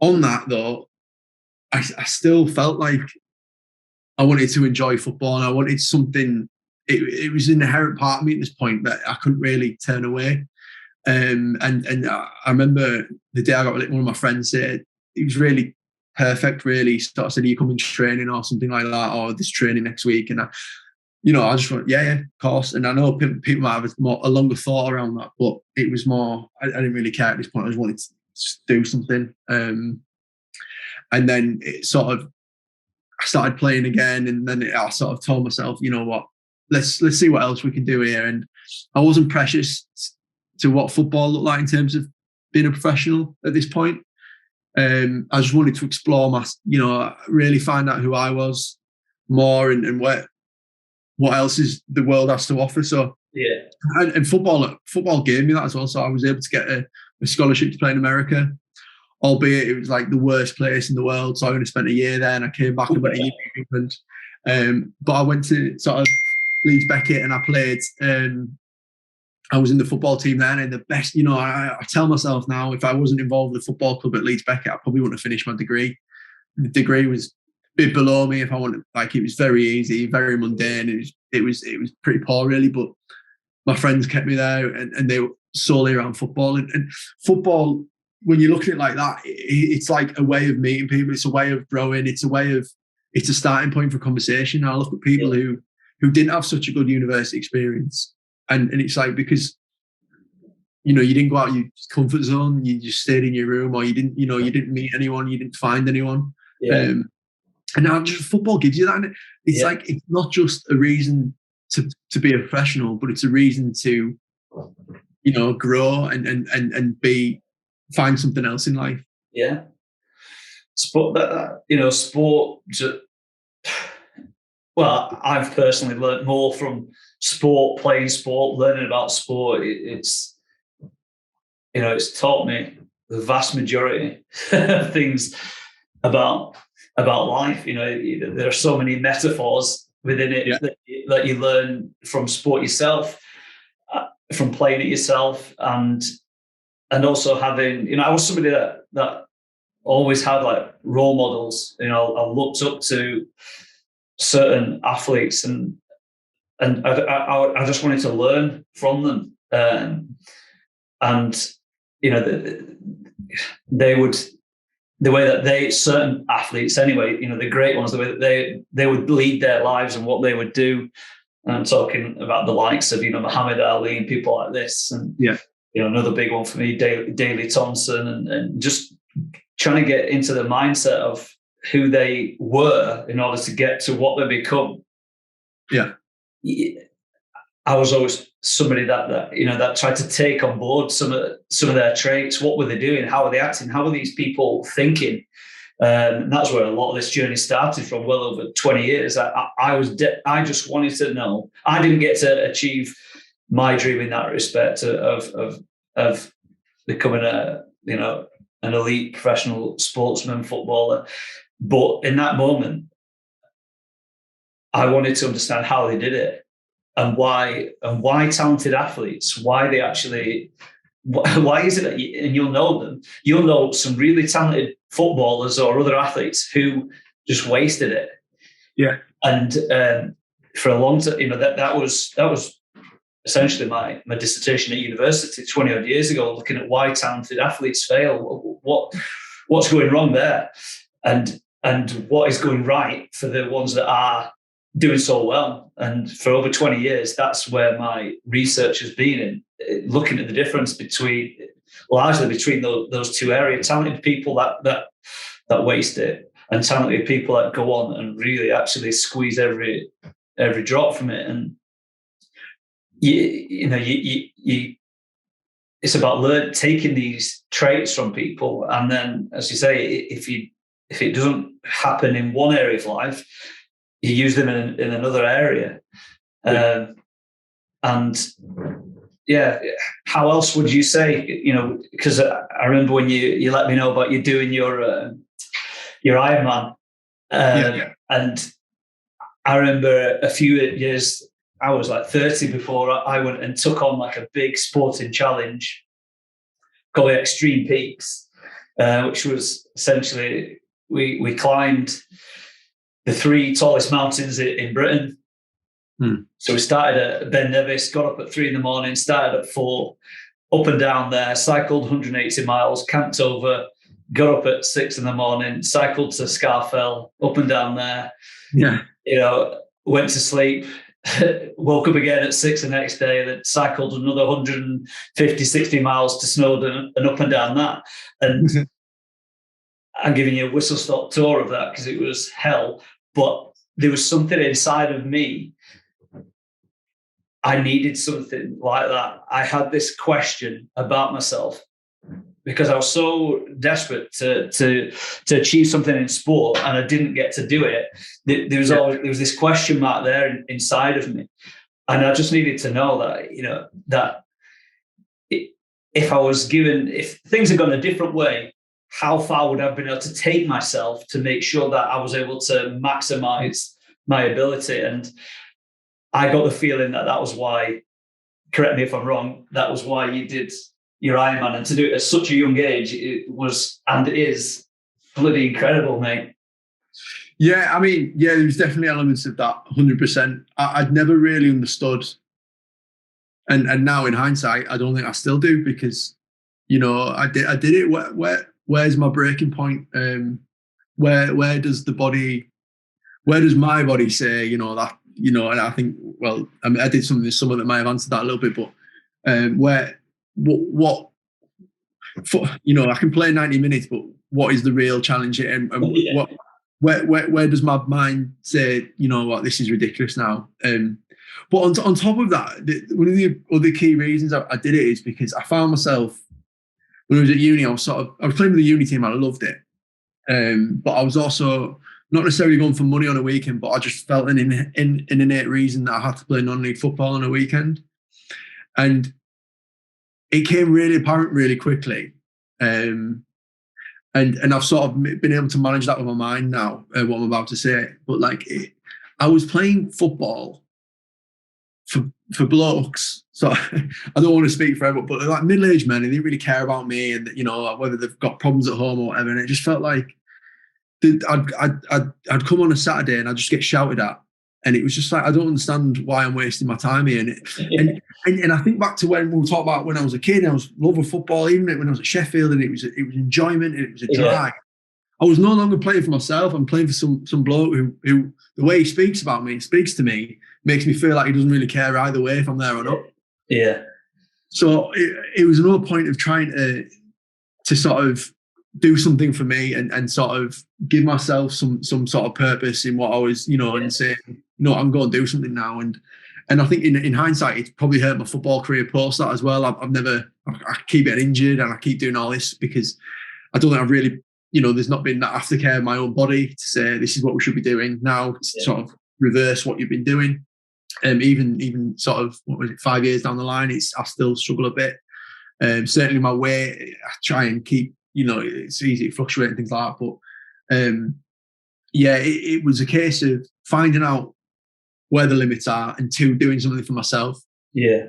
on that though, I still felt like I wanted to enjoy football, and I wanted something. It was an inherent part of me at this point that I couldn't really turn away. And I remember the day I got one of my friends said, it was really perfect, really. So I said, "Are you coming training or something like that, or this training next week?" And I just went, yeah, of course. And I know people might have a longer thought around that, but it was more, I didn't really care at this point. I just wanted to do something. And then it sort of, I started playing again, and then I sort of told myself, you know what, let's see what else we can do here. And I wasn't precious to what football looked like in terms of being a professional at this point. I just wanted to explore really find out who I was more, and what else is the world has to offer. So yeah, and football gave me that as well. So I was able to get a scholarship to play in America, albeit it was like the worst place in the world. So I only spent a year there, and I came back and went to England. But I went to sort of Leeds Beckett, and I played. I was in the football team then, and the best. I tell myself now, if I wasn't involved with the football club at Leeds Beckett, I probably wouldn't have finished my degree. The degree was a bit below me. If I wanted, it was very easy, very mundane. It was pretty poor, really. But my friends kept me there, and they were solely around football. And football, when you look at it like that, it's like a way of meeting people. It's a way of growing. It's a starting point for conversation. I look at people who didn't have such a good university experience, and it's like, because you didn't go out of your comfort zone, you just stayed in your room, or you didn't meet anyone, you didn't find anyone. Yeah. And now just football gives you that. And it's like, it's not just a reason to be a professional, but it's a reason to grow and find something else in life. Yeah. Sport, sport. Well, I've personally learned more from sport, playing sport, learning about sport. It's taught me the vast majority of things about life. There are so many metaphors within it that you learn from sport yourself, from playing it yourself, and also having, I was somebody that always had like role models. I looked up to certain athletes, and I just wanted to learn from them. And they would the way that certain athletes anyway, the great ones, the way that they would lead their lives and what they would do. And I'm talking about the likes of, Muhammad Ali and people like this. And, another big one for me, Daley Thompson, and just trying to get into the mindset of who they were in order to get to what they become. Yeah. I was always somebody that tried to take on board some of their traits. What were they doing? How were they acting? How were these people thinking? And that's where a lot of this journey started from. Well over 20 years, I just wanted to know. I didn't get to achieve my dream in that respect of becoming an elite professional sportsman, footballer. But in that moment, I wanted to understand how they did it. And why talented athletes, why is it that and you'll know some really talented footballers or other athletes who just wasted it. Yeah. And for a long time, that was essentially my dissertation at university 20 odd years ago, looking at why talented athletes fail, what's going wrong there, and what is going right for the ones that are doing so well. And for over 20 years, that's where my research has been, in looking at the difference largely between those two areas: talented people that waste it, and talented people that go on and really actually squeeze every drop from it. And it's about taking these traits from people, and then, as you say, if it doesn't happen in one area of life, you use them in another area. How else would you say, because I remember when you let me know about you doing your Ironman. And I remember a few years, I was like 30 before I went and took on like a big sporting challenge called Extreme Peaks, which was essentially, we climbed the 3 tallest mountains in Britain. So we started at Ben Nevis, got up at 3 a.m, started at 4, up and down there, cycled 180 miles, camped over, got up at 6 a.m, cycled to Scafell, up and down there. Yeah. Went to sleep, woke up again at 6 the next day, and then cycled another 150, 60 miles to Snowdon and up and down that. And I'm giving you a whistle-stop tour of that because it was hell. But there was something inside of me. I needed something like that. I had this question about myself because I was so desperate to achieve something in sport, and I didn't get to do it. There was this question mark there inside of me, and I just needed to know that if I was given, if things had gone a different way, how far would I have been able to take myself to make sure that I was able to maximize my ability? And I got the feeling that was why, correct me if I'm wrong, that was why you did your Ironman. And to do it at such a young age, it was, and is, bloody incredible, mate. Yeah, I mean, there's definitely elements of that, 100%. I'd never really understood. And now in hindsight, I don't think I still do, because, I did it. Where's my breaking point? Where does my body say, that, and I think, well, I mean, I did something this summer that might have answered that a little bit, but I can play 90 minutes, but what is the real challenge? And where does my mind say, what, this is ridiculous now? But on top of that, one of the other key reasons I did it is because I found myself, when I was at uni, I was playing with the uni team and I loved it. But I was also not necessarily going for money on a weekend, but I just felt an innate reason that I had to play non-league football on a weekend. And it came really apparent really quickly. And I've sort of been able to manage that with my mind now, what I'm about to say. But I was playing football for blokes. So I don't want to speak for everyone, but like middle-aged men, and they didn't really care about me and, whether they've got problems at home or whatever. And it just felt like I'd come on a Saturday and I'd just get shouted at. And it was just like, I don't understand why I'm wasting my time here. And I think back to when we were talking about when I was a kid, I was loving football, even when I was at Sheffield, and it was enjoyment, and it was a drive. I was no longer playing for myself. I'm playing for some bloke who the way he speaks to me, makes me feel like he doesn't really care either way if I'm there or not. Yeah. So it was no point of trying to sort of do something for me and sort of give myself some sort of purpose in what I was, and say, I'm going to do something now. And I think in hindsight, it's probably hurt my football career post that as well. I keep getting injured and I keep doing all this because I don't think I've really, there's not been that aftercare of my own body to say this is what we should be doing now. Sort of reverse what you've been doing. Even sort of 5 years down the line, I still struggle a bit. Certainly my weight, I try and keep, it's easy to fluctuate and things like that. But it was a case of finding out where the limits are and doing something for myself. Yeah.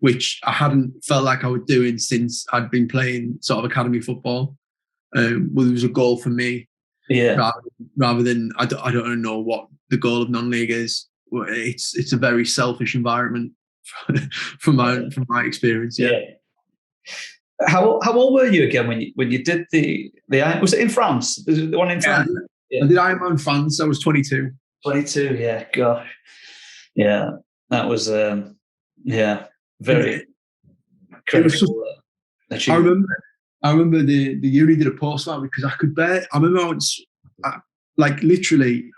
Which I hadn't felt like I was doing since I'd been playing sort of academy football. Well, it was a goal for me. Yeah. Rather than I don't know what the goal of non-league is. It's a very selfish environment from my experience. Yeah. How old were you again when you did the was it in France? Was it the one in France? Yeah. I did Ironman France. I was 22. 22. Yeah. Gosh. Yeah. That was very incredible. I remember the uni did a post on because I could bear. I remember literally.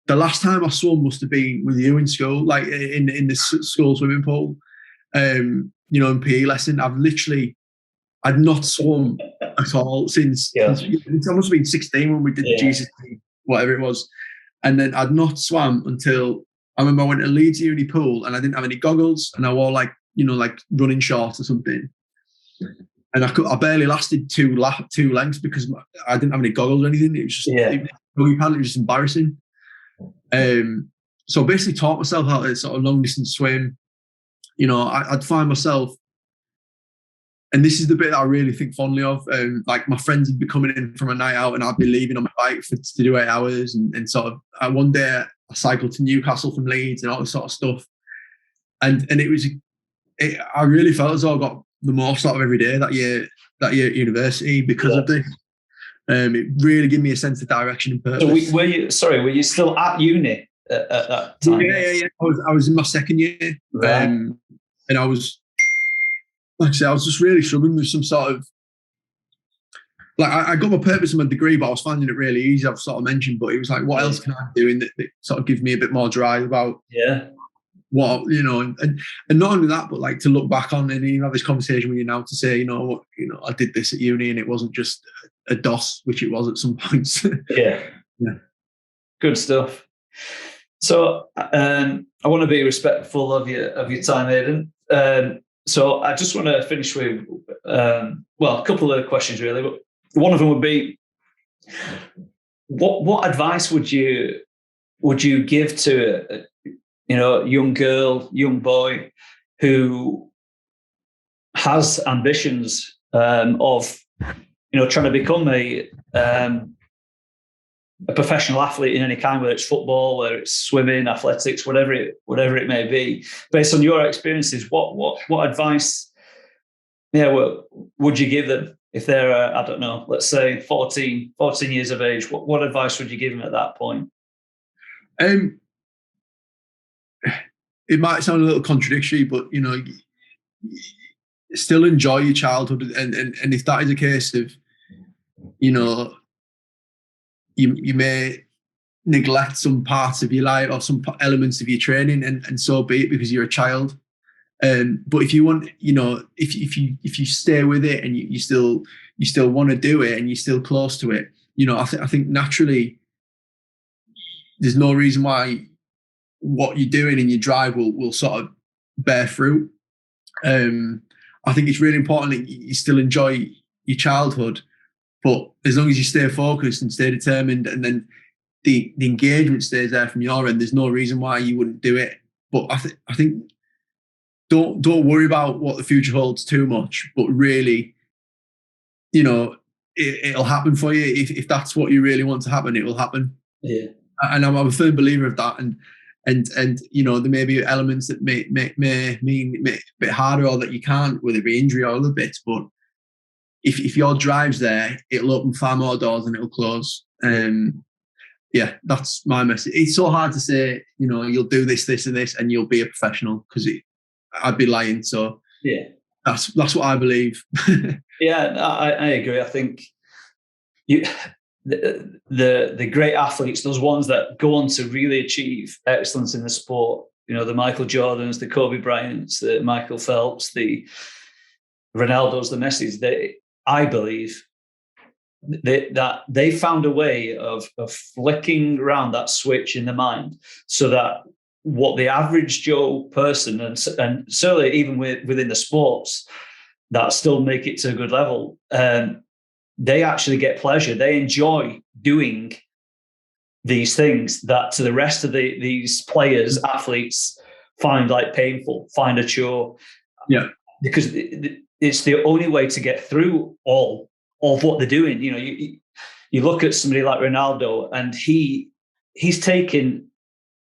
The last time I swum must have been with you in school, like in the school swimming pool, in PE lesson. I'd not swum at all since I must have been 16 when we did the Jesus thing, whatever it was. And then I'd not swam until I remember I went to Leeds uni pool and I didn't have any goggles and I wore like running shorts or something. And I barely lasted two lengths because I didn't have any goggles or anything. It was just, it was just embarrassing. So basically taught myself how to sort of long distance swim. I'd find myself, and this is the bit that I really think fondly of, like my friends would be coming in from a night out and I'd be leaving on my bike to do 8 hours and sort of one day I cycled to Newcastle from Leeds and all this sort of stuff. And I really felt as though I got the most out of every day that year at university because of this. It really gave me a sense of direction and purpose. So were you still at uni at that time? Yeah. I was in my second year, right. And I was, like I said, I was just really struggling with some sort of, like I got my purpose in my degree, but I was finding it really easy. I've sort of mentioned, but it was like, what else can I do that sort of gives me a bit more drive about what, and not only that, but like to look back on and have this conversation with you now to say, I did this at uni and it wasn't just a DOS, which it was at some points. Yeah. Good stuff. So I want to be respectful of your time, Aodhan. So I just want to finish with a couple of questions really. But one of them would be, what advice would you give to a young girl, young boy who has ambitions of trying to become a professional athlete in any kind, whether it's football, whether it's swimming, athletics, whatever it may be. Based on your experiences, what advice would you give them if they're I don't know, let's say 14 years of age? What advice would you give them at that point? It might sound a little contradictory, but still enjoy your childhood, and if that is a case of you may neglect some parts of your life or some elements of your training, and so be it, because you're a child. But if you want, if you stay with it and you still want to do it and you're still close to it, I think naturally there's no reason why what you're doing in your drive will sort of bear fruit. I think it's really important that you still enjoy your childhood, but as long as you stay focused and stay determined, and then the engagement stays there from your end, there's no reason why you wouldn't do it. But I think don't worry about what the future holds too much, but really, it'll happen for you. If that's what you really want to happen, it will happen. Yeah. And I'm a firm believer of that. And there may be elements that may mean a bit harder, or that you can't, whether it be injury or other bits, but if your drive's there, it'll open far more doors than it'll close. Yeah, that's my message. It's so hard to say, you'll do this, this, and this, and you'll be a professional, because I'd be lying. So yeah, that's what I believe. Yeah, I agree. I think the great athletes, those ones that go on to really achieve excellence in the sport, the Michael Jordans, the Kobe Bryants, the Michael Phelps, the Ronaldos, the Messis, I believe that they found a way of flicking around that switch in the mind, so that what the average Joe person, and certainly even within the sports that still make it to a good level, they actually get pleasure. They enjoy doing these things that to the rest of these players, athletes, find like painful, find a chore. Yeah, because it's the only way to get through all of what they're doing. You look at somebody like Ronaldo, and he's taken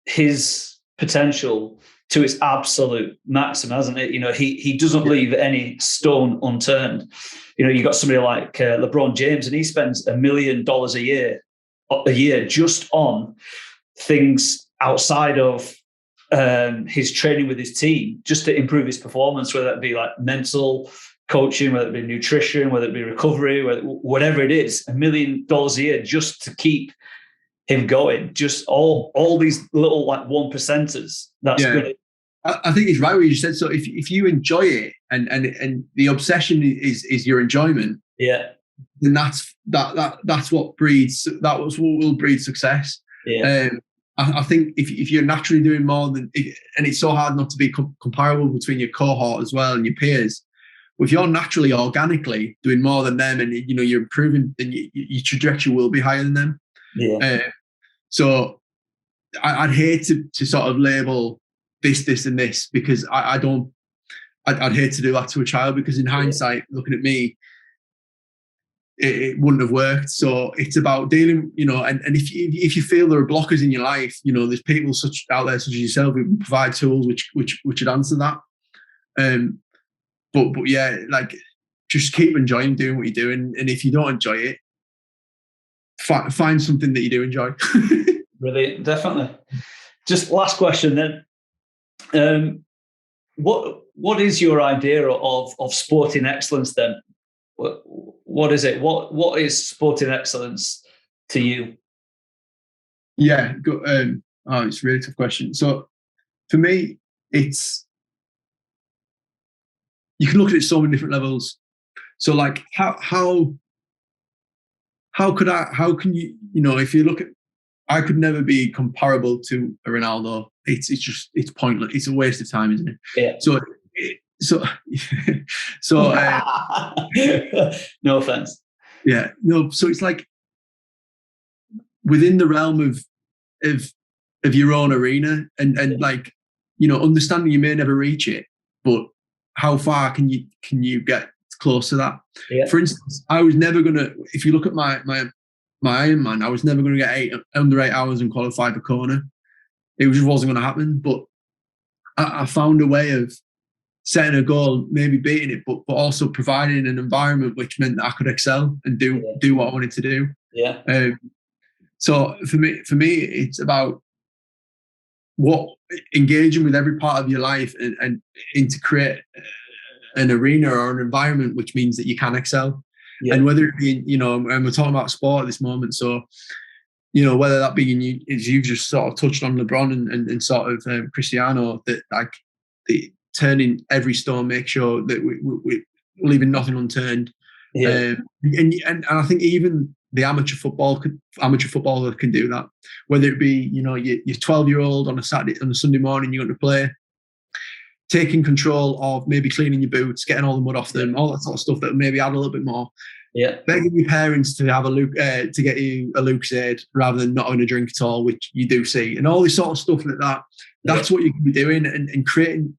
his potential to its absolute maximum, hasn't it? He doesn't leave any stone unturned. You got somebody like LeBron James, and he spends $1 million a year just on things outside of his training with his team, just to improve his performance, whether it be like mental coaching, whether it be nutrition, whether it be recovery, whatever it is. $1 million a year just to keep him going. Just all these little like 1%ers. That's good. I think it's right what you just said. So if you enjoy it, and the obsession is your enjoyment, then that's what will breed success. I think if you're naturally doing more and it's so hard not to be comparable between your cohort as well and your peers. If you're naturally, organically doing more than them, and you're improving, then your trajectory will be higher than them. So I'd hate to sort of label this, and this, because I'd hate to do that to a child, because in hindsight, looking at me, it wouldn't have worked. So it's about dealing, and if you feel there are blockers in your life, there's people out there such as yourself who can provide tools which would answer that. But yeah, like, just keep enjoying doing what you're doing, and if you don't enjoy it, find something that you do enjoy. Brilliant, definitely. Just last question then. What is your idea of sporting excellence then? What is it? What is sporting excellence to you? Yeah, it's a really tough question. So for me, you can look at it so many different levels. So like how can you, if you look at, I could never be comparable to a Ronaldo. It's pointless. It's a waste of time, isn't it? Yeah. So no offense. Yeah, no. So it's like within the realm of your own arena, and like, understanding you may never reach it, but how far can you get close to that? Yeah. For instance, I was never gonna. If you look at my Ironman, I was never gonna get under 8 hours and qualify for Kona. It just wasn't gonna happen. But I found a way of setting a goal, maybe beating it, but also providing an environment which meant that I could excel and do what I wanted to do. Yeah. So for me, it's about engaging with every part of your life and to create an arena or an environment which means that you can excel. Yeah. And whether it be, and we're talking about sport at this moment, so whether that be as you just sort of touched on LeBron and sort of Cristiano, that like turning every stone, make sure that we're leaving nothing unturned. Yeah. And I think even the amateur footballer can do that. Whether it be your 12-year-old on a Sunday morning, you're going to play, taking control of maybe cleaning your boots, getting all the mud off them, all that sort of stuff that maybe add a little bit more. Yeah, begging your parents to have to get you a Lucozade rather than not having a drink at all, which you do see, and all this sort of stuff like that. That's what you can be doing and creating.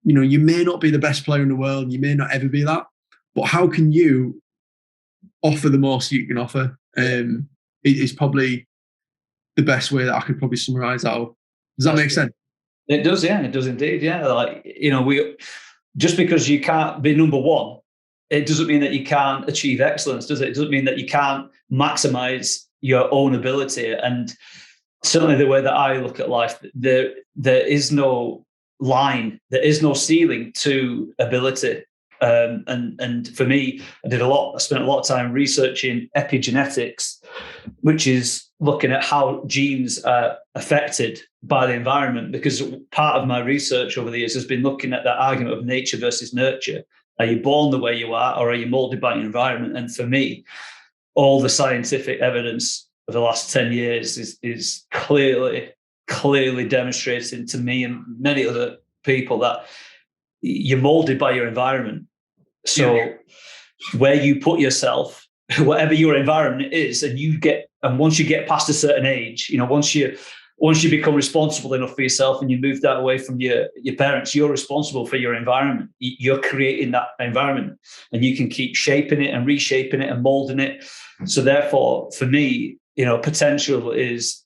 You may not be the best player in the world, you may not ever be that, but how can you offer the most you can offer? It is probably the best way that I could probably summarize that. Does that make sense? It does, yeah. It does indeed, yeah. Like, we just because you can't be number one it doesn't mean that you can't achieve excellence, does it? It doesn't mean that you can't maximize your own ability. And certainly the way that I look at life, there is no line, there is no ceiling to ability. And for me, I spent a lot of time researching epigenetics, which is looking at how genes are affected by the environment, because part of my research over the years has been looking at that argument of nature versus nurture. Are you born the way you are, or are you molded by your environment? And for me, all the scientific evidence of the last 10 years is clearly demonstrating to me and many other people that you're molded by your environment. So where you put yourself, whatever your environment is, and once you get past a certain age, once you become responsible enough for yourself and you move that away from your parents, you're responsible for your environment. You're creating that environment, and you can keep shaping it and reshaping it and molding it. So therefore, for me, potential is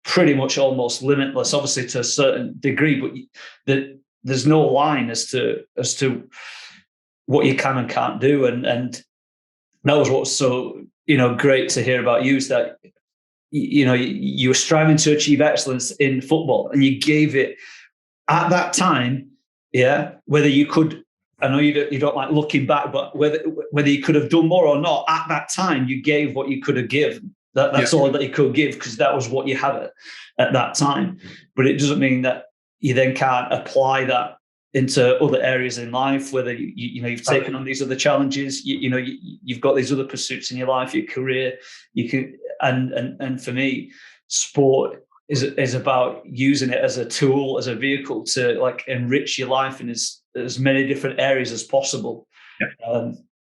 pretty much almost limitless, obviously to a certain degree, but there's no line as to what you can and can't do. And that was what's so great to hear about you, is that you were striving to achieve excellence in football, and you gave it at that time. Yeah, whether you could, I know you don't like looking back, but whether you could have done more or not, at that time you gave what you could have given. That's all that you could give, because that was what you had at that time. But it doesn't mean that you then can't apply that into other areas in life, whether you've taken on these other challenges, you've got these other pursuits in your life, your career. You can, and for me, sport is about using it as a tool, as a vehicle to enrich your life in as many different areas as possible. I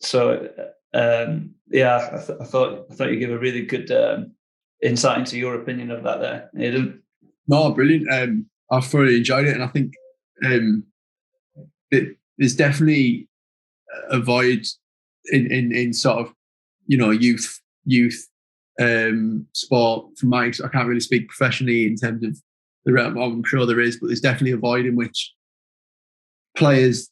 thought you gave a really good insight into your opinion of that there, Aodhan. No, brilliant. I thoroughly enjoyed it, and I think there's definitely a void in sort of youth sport. From I can't really speak professionally in terms of the realm. I'm sure there is, but there's definitely a void in which players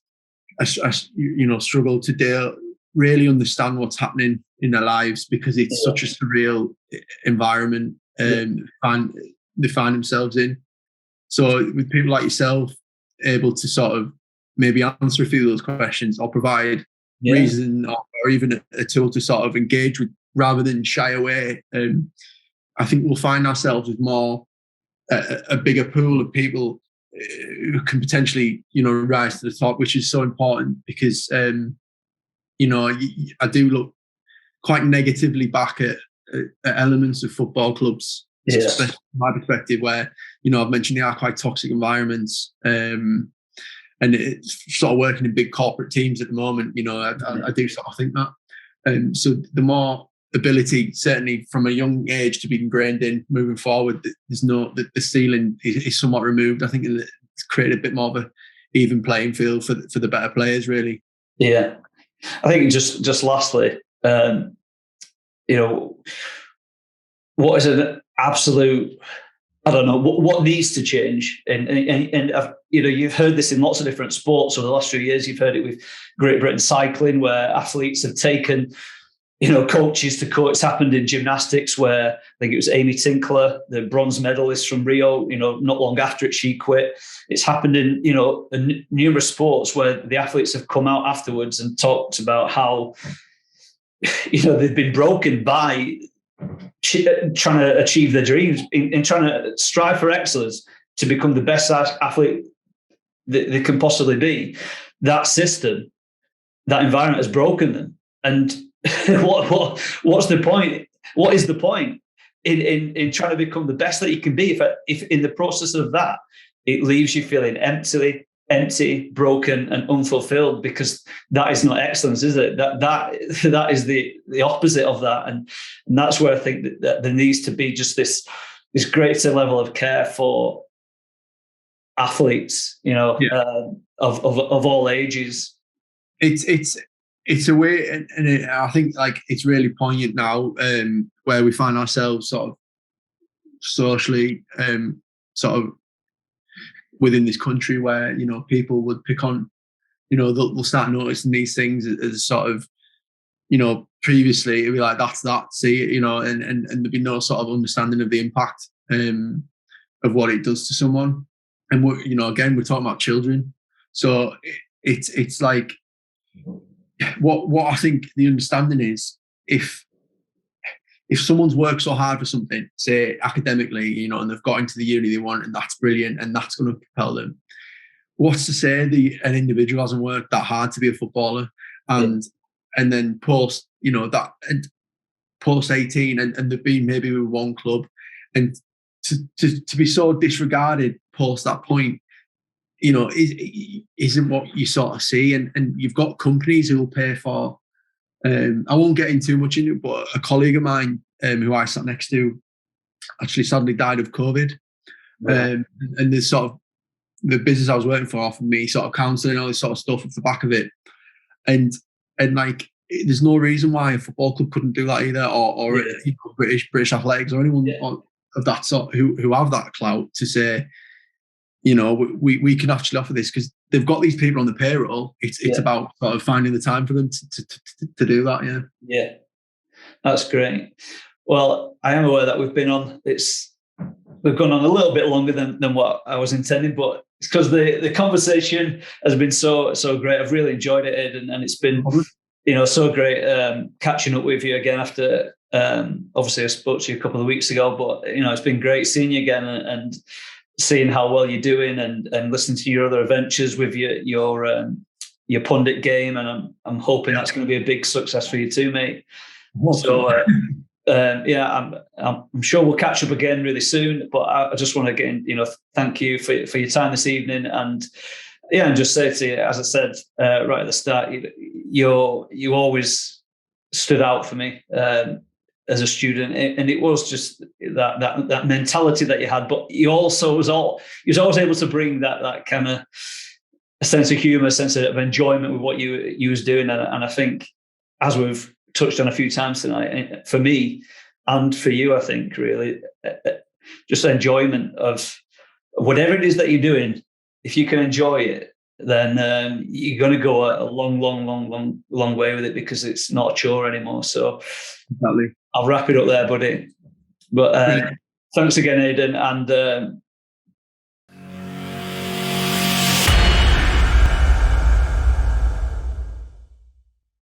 struggle to really understand what's happening in their lives, because it's such a surreal environment they find themselves in. So with people like yourself able to sort of maybe answer a few of those questions, or provide reason or even a tool to sort of engage with rather than shy away, I think we'll find ourselves with more a bigger pool of people who can potentially rise to the top, which is so important, because I do look quite negatively back at elements of football clubs, especially from my perspective, where I've mentioned they are quite toxic environments, and it's sort of working in big corporate teams at the moment. I do sort of think that. So the more ability, certainly from a young age, to be ingrained in moving forward, there's the ceiling is somewhat removed. I think it's created a bit more of a even playing field for the better players, really. Yeah, I think just lastly, what is an absolute, I don't know, what needs to change, and you've heard this in lots of different sports over the last few years. You've heard it with Great Britain cycling, where athletes have taken coaches to coach. It's happened in gymnastics, where I think it was Amy Tinkler, the bronze medalist from Rio, not long after it, she quit. It's happened in, in numerous sports where the athletes have come out afterwards and talked about how, they've been broken by trying to achieve their dreams, in trying to strive for excellence to become the best athlete that they can possibly be. That system, that environment has broken them. And what's the point? What is the point in trying to become the best that you can be if in the process of that it leaves you feeling empty, broken, and unfulfilled? Because that is not excellence, is it? That is the opposite of that, and that's where I think that there needs to be just this greater level of care for athletes, of all ages. It's a way, and I think it's really poignant now, where we find ourselves sort of socially, sort of within this country, where people would pick on they'll start noticing these things as sort of, previously it'd be like, that's that, see, and there'd be no sort of understanding of the impact of what it does to someone. And again, we're talking about children. So it's like, what I think the understanding is, if someone's worked so hard for something, say academically, and they've got into the uni they want, and that's brilliant, and that's going to propel them, what's to say an individual hasn't worked that hard to be a footballer, and then post, that, and post 18, and they've been maybe with one club, and to be so disregarded post that point, isn't what you sort of see. And you've got companies who will pay for, I won't get into too much into it, but a colleague of mine who I sat next to actually sadly died of COVID. Right. And there's sort of, the business I was working for offered me sort of counselling, all this sort of stuff off the back of it. And like, there's no reason why a football club couldn't do that either, or British Athletics, or anyone of that sort who have that clout to say, we can actually offer this, because they've got these people on the payroll. It's about sort of finding the time for them to do that. Yeah, that's great. Well, I am aware that we've gone on a little bit longer than what I was intending, but it's because the conversation has been so great. I've really enjoyed it, Ed, and it's been so great catching up with you again after. Obviously, I spoke to you a couple of weeks ago, but it's been great seeing you again and seeing how well you're doing, and listening to your other adventures with your pundit game, and I'm hoping that's going to be a big success for you too, mate. So I'm sure we'll catch up again really soon. But I just want to again, thank you for your time this evening, and just say to you, as I said right at the start, you always stood out for me as a student, and it was just that mentality that you had. But you also was always able to bring that kind of a sense of humour, a sense of enjoyment with what you was doing, and I think, as we've touched on a few times tonight, for me and for you, I think really just enjoyment of whatever it is that you're doing. If you can enjoy it, then you're going to go a long way with it, because it's not a chore anymore. So exactly. I'll wrap it up there, buddy. But thanks again, Aidan, and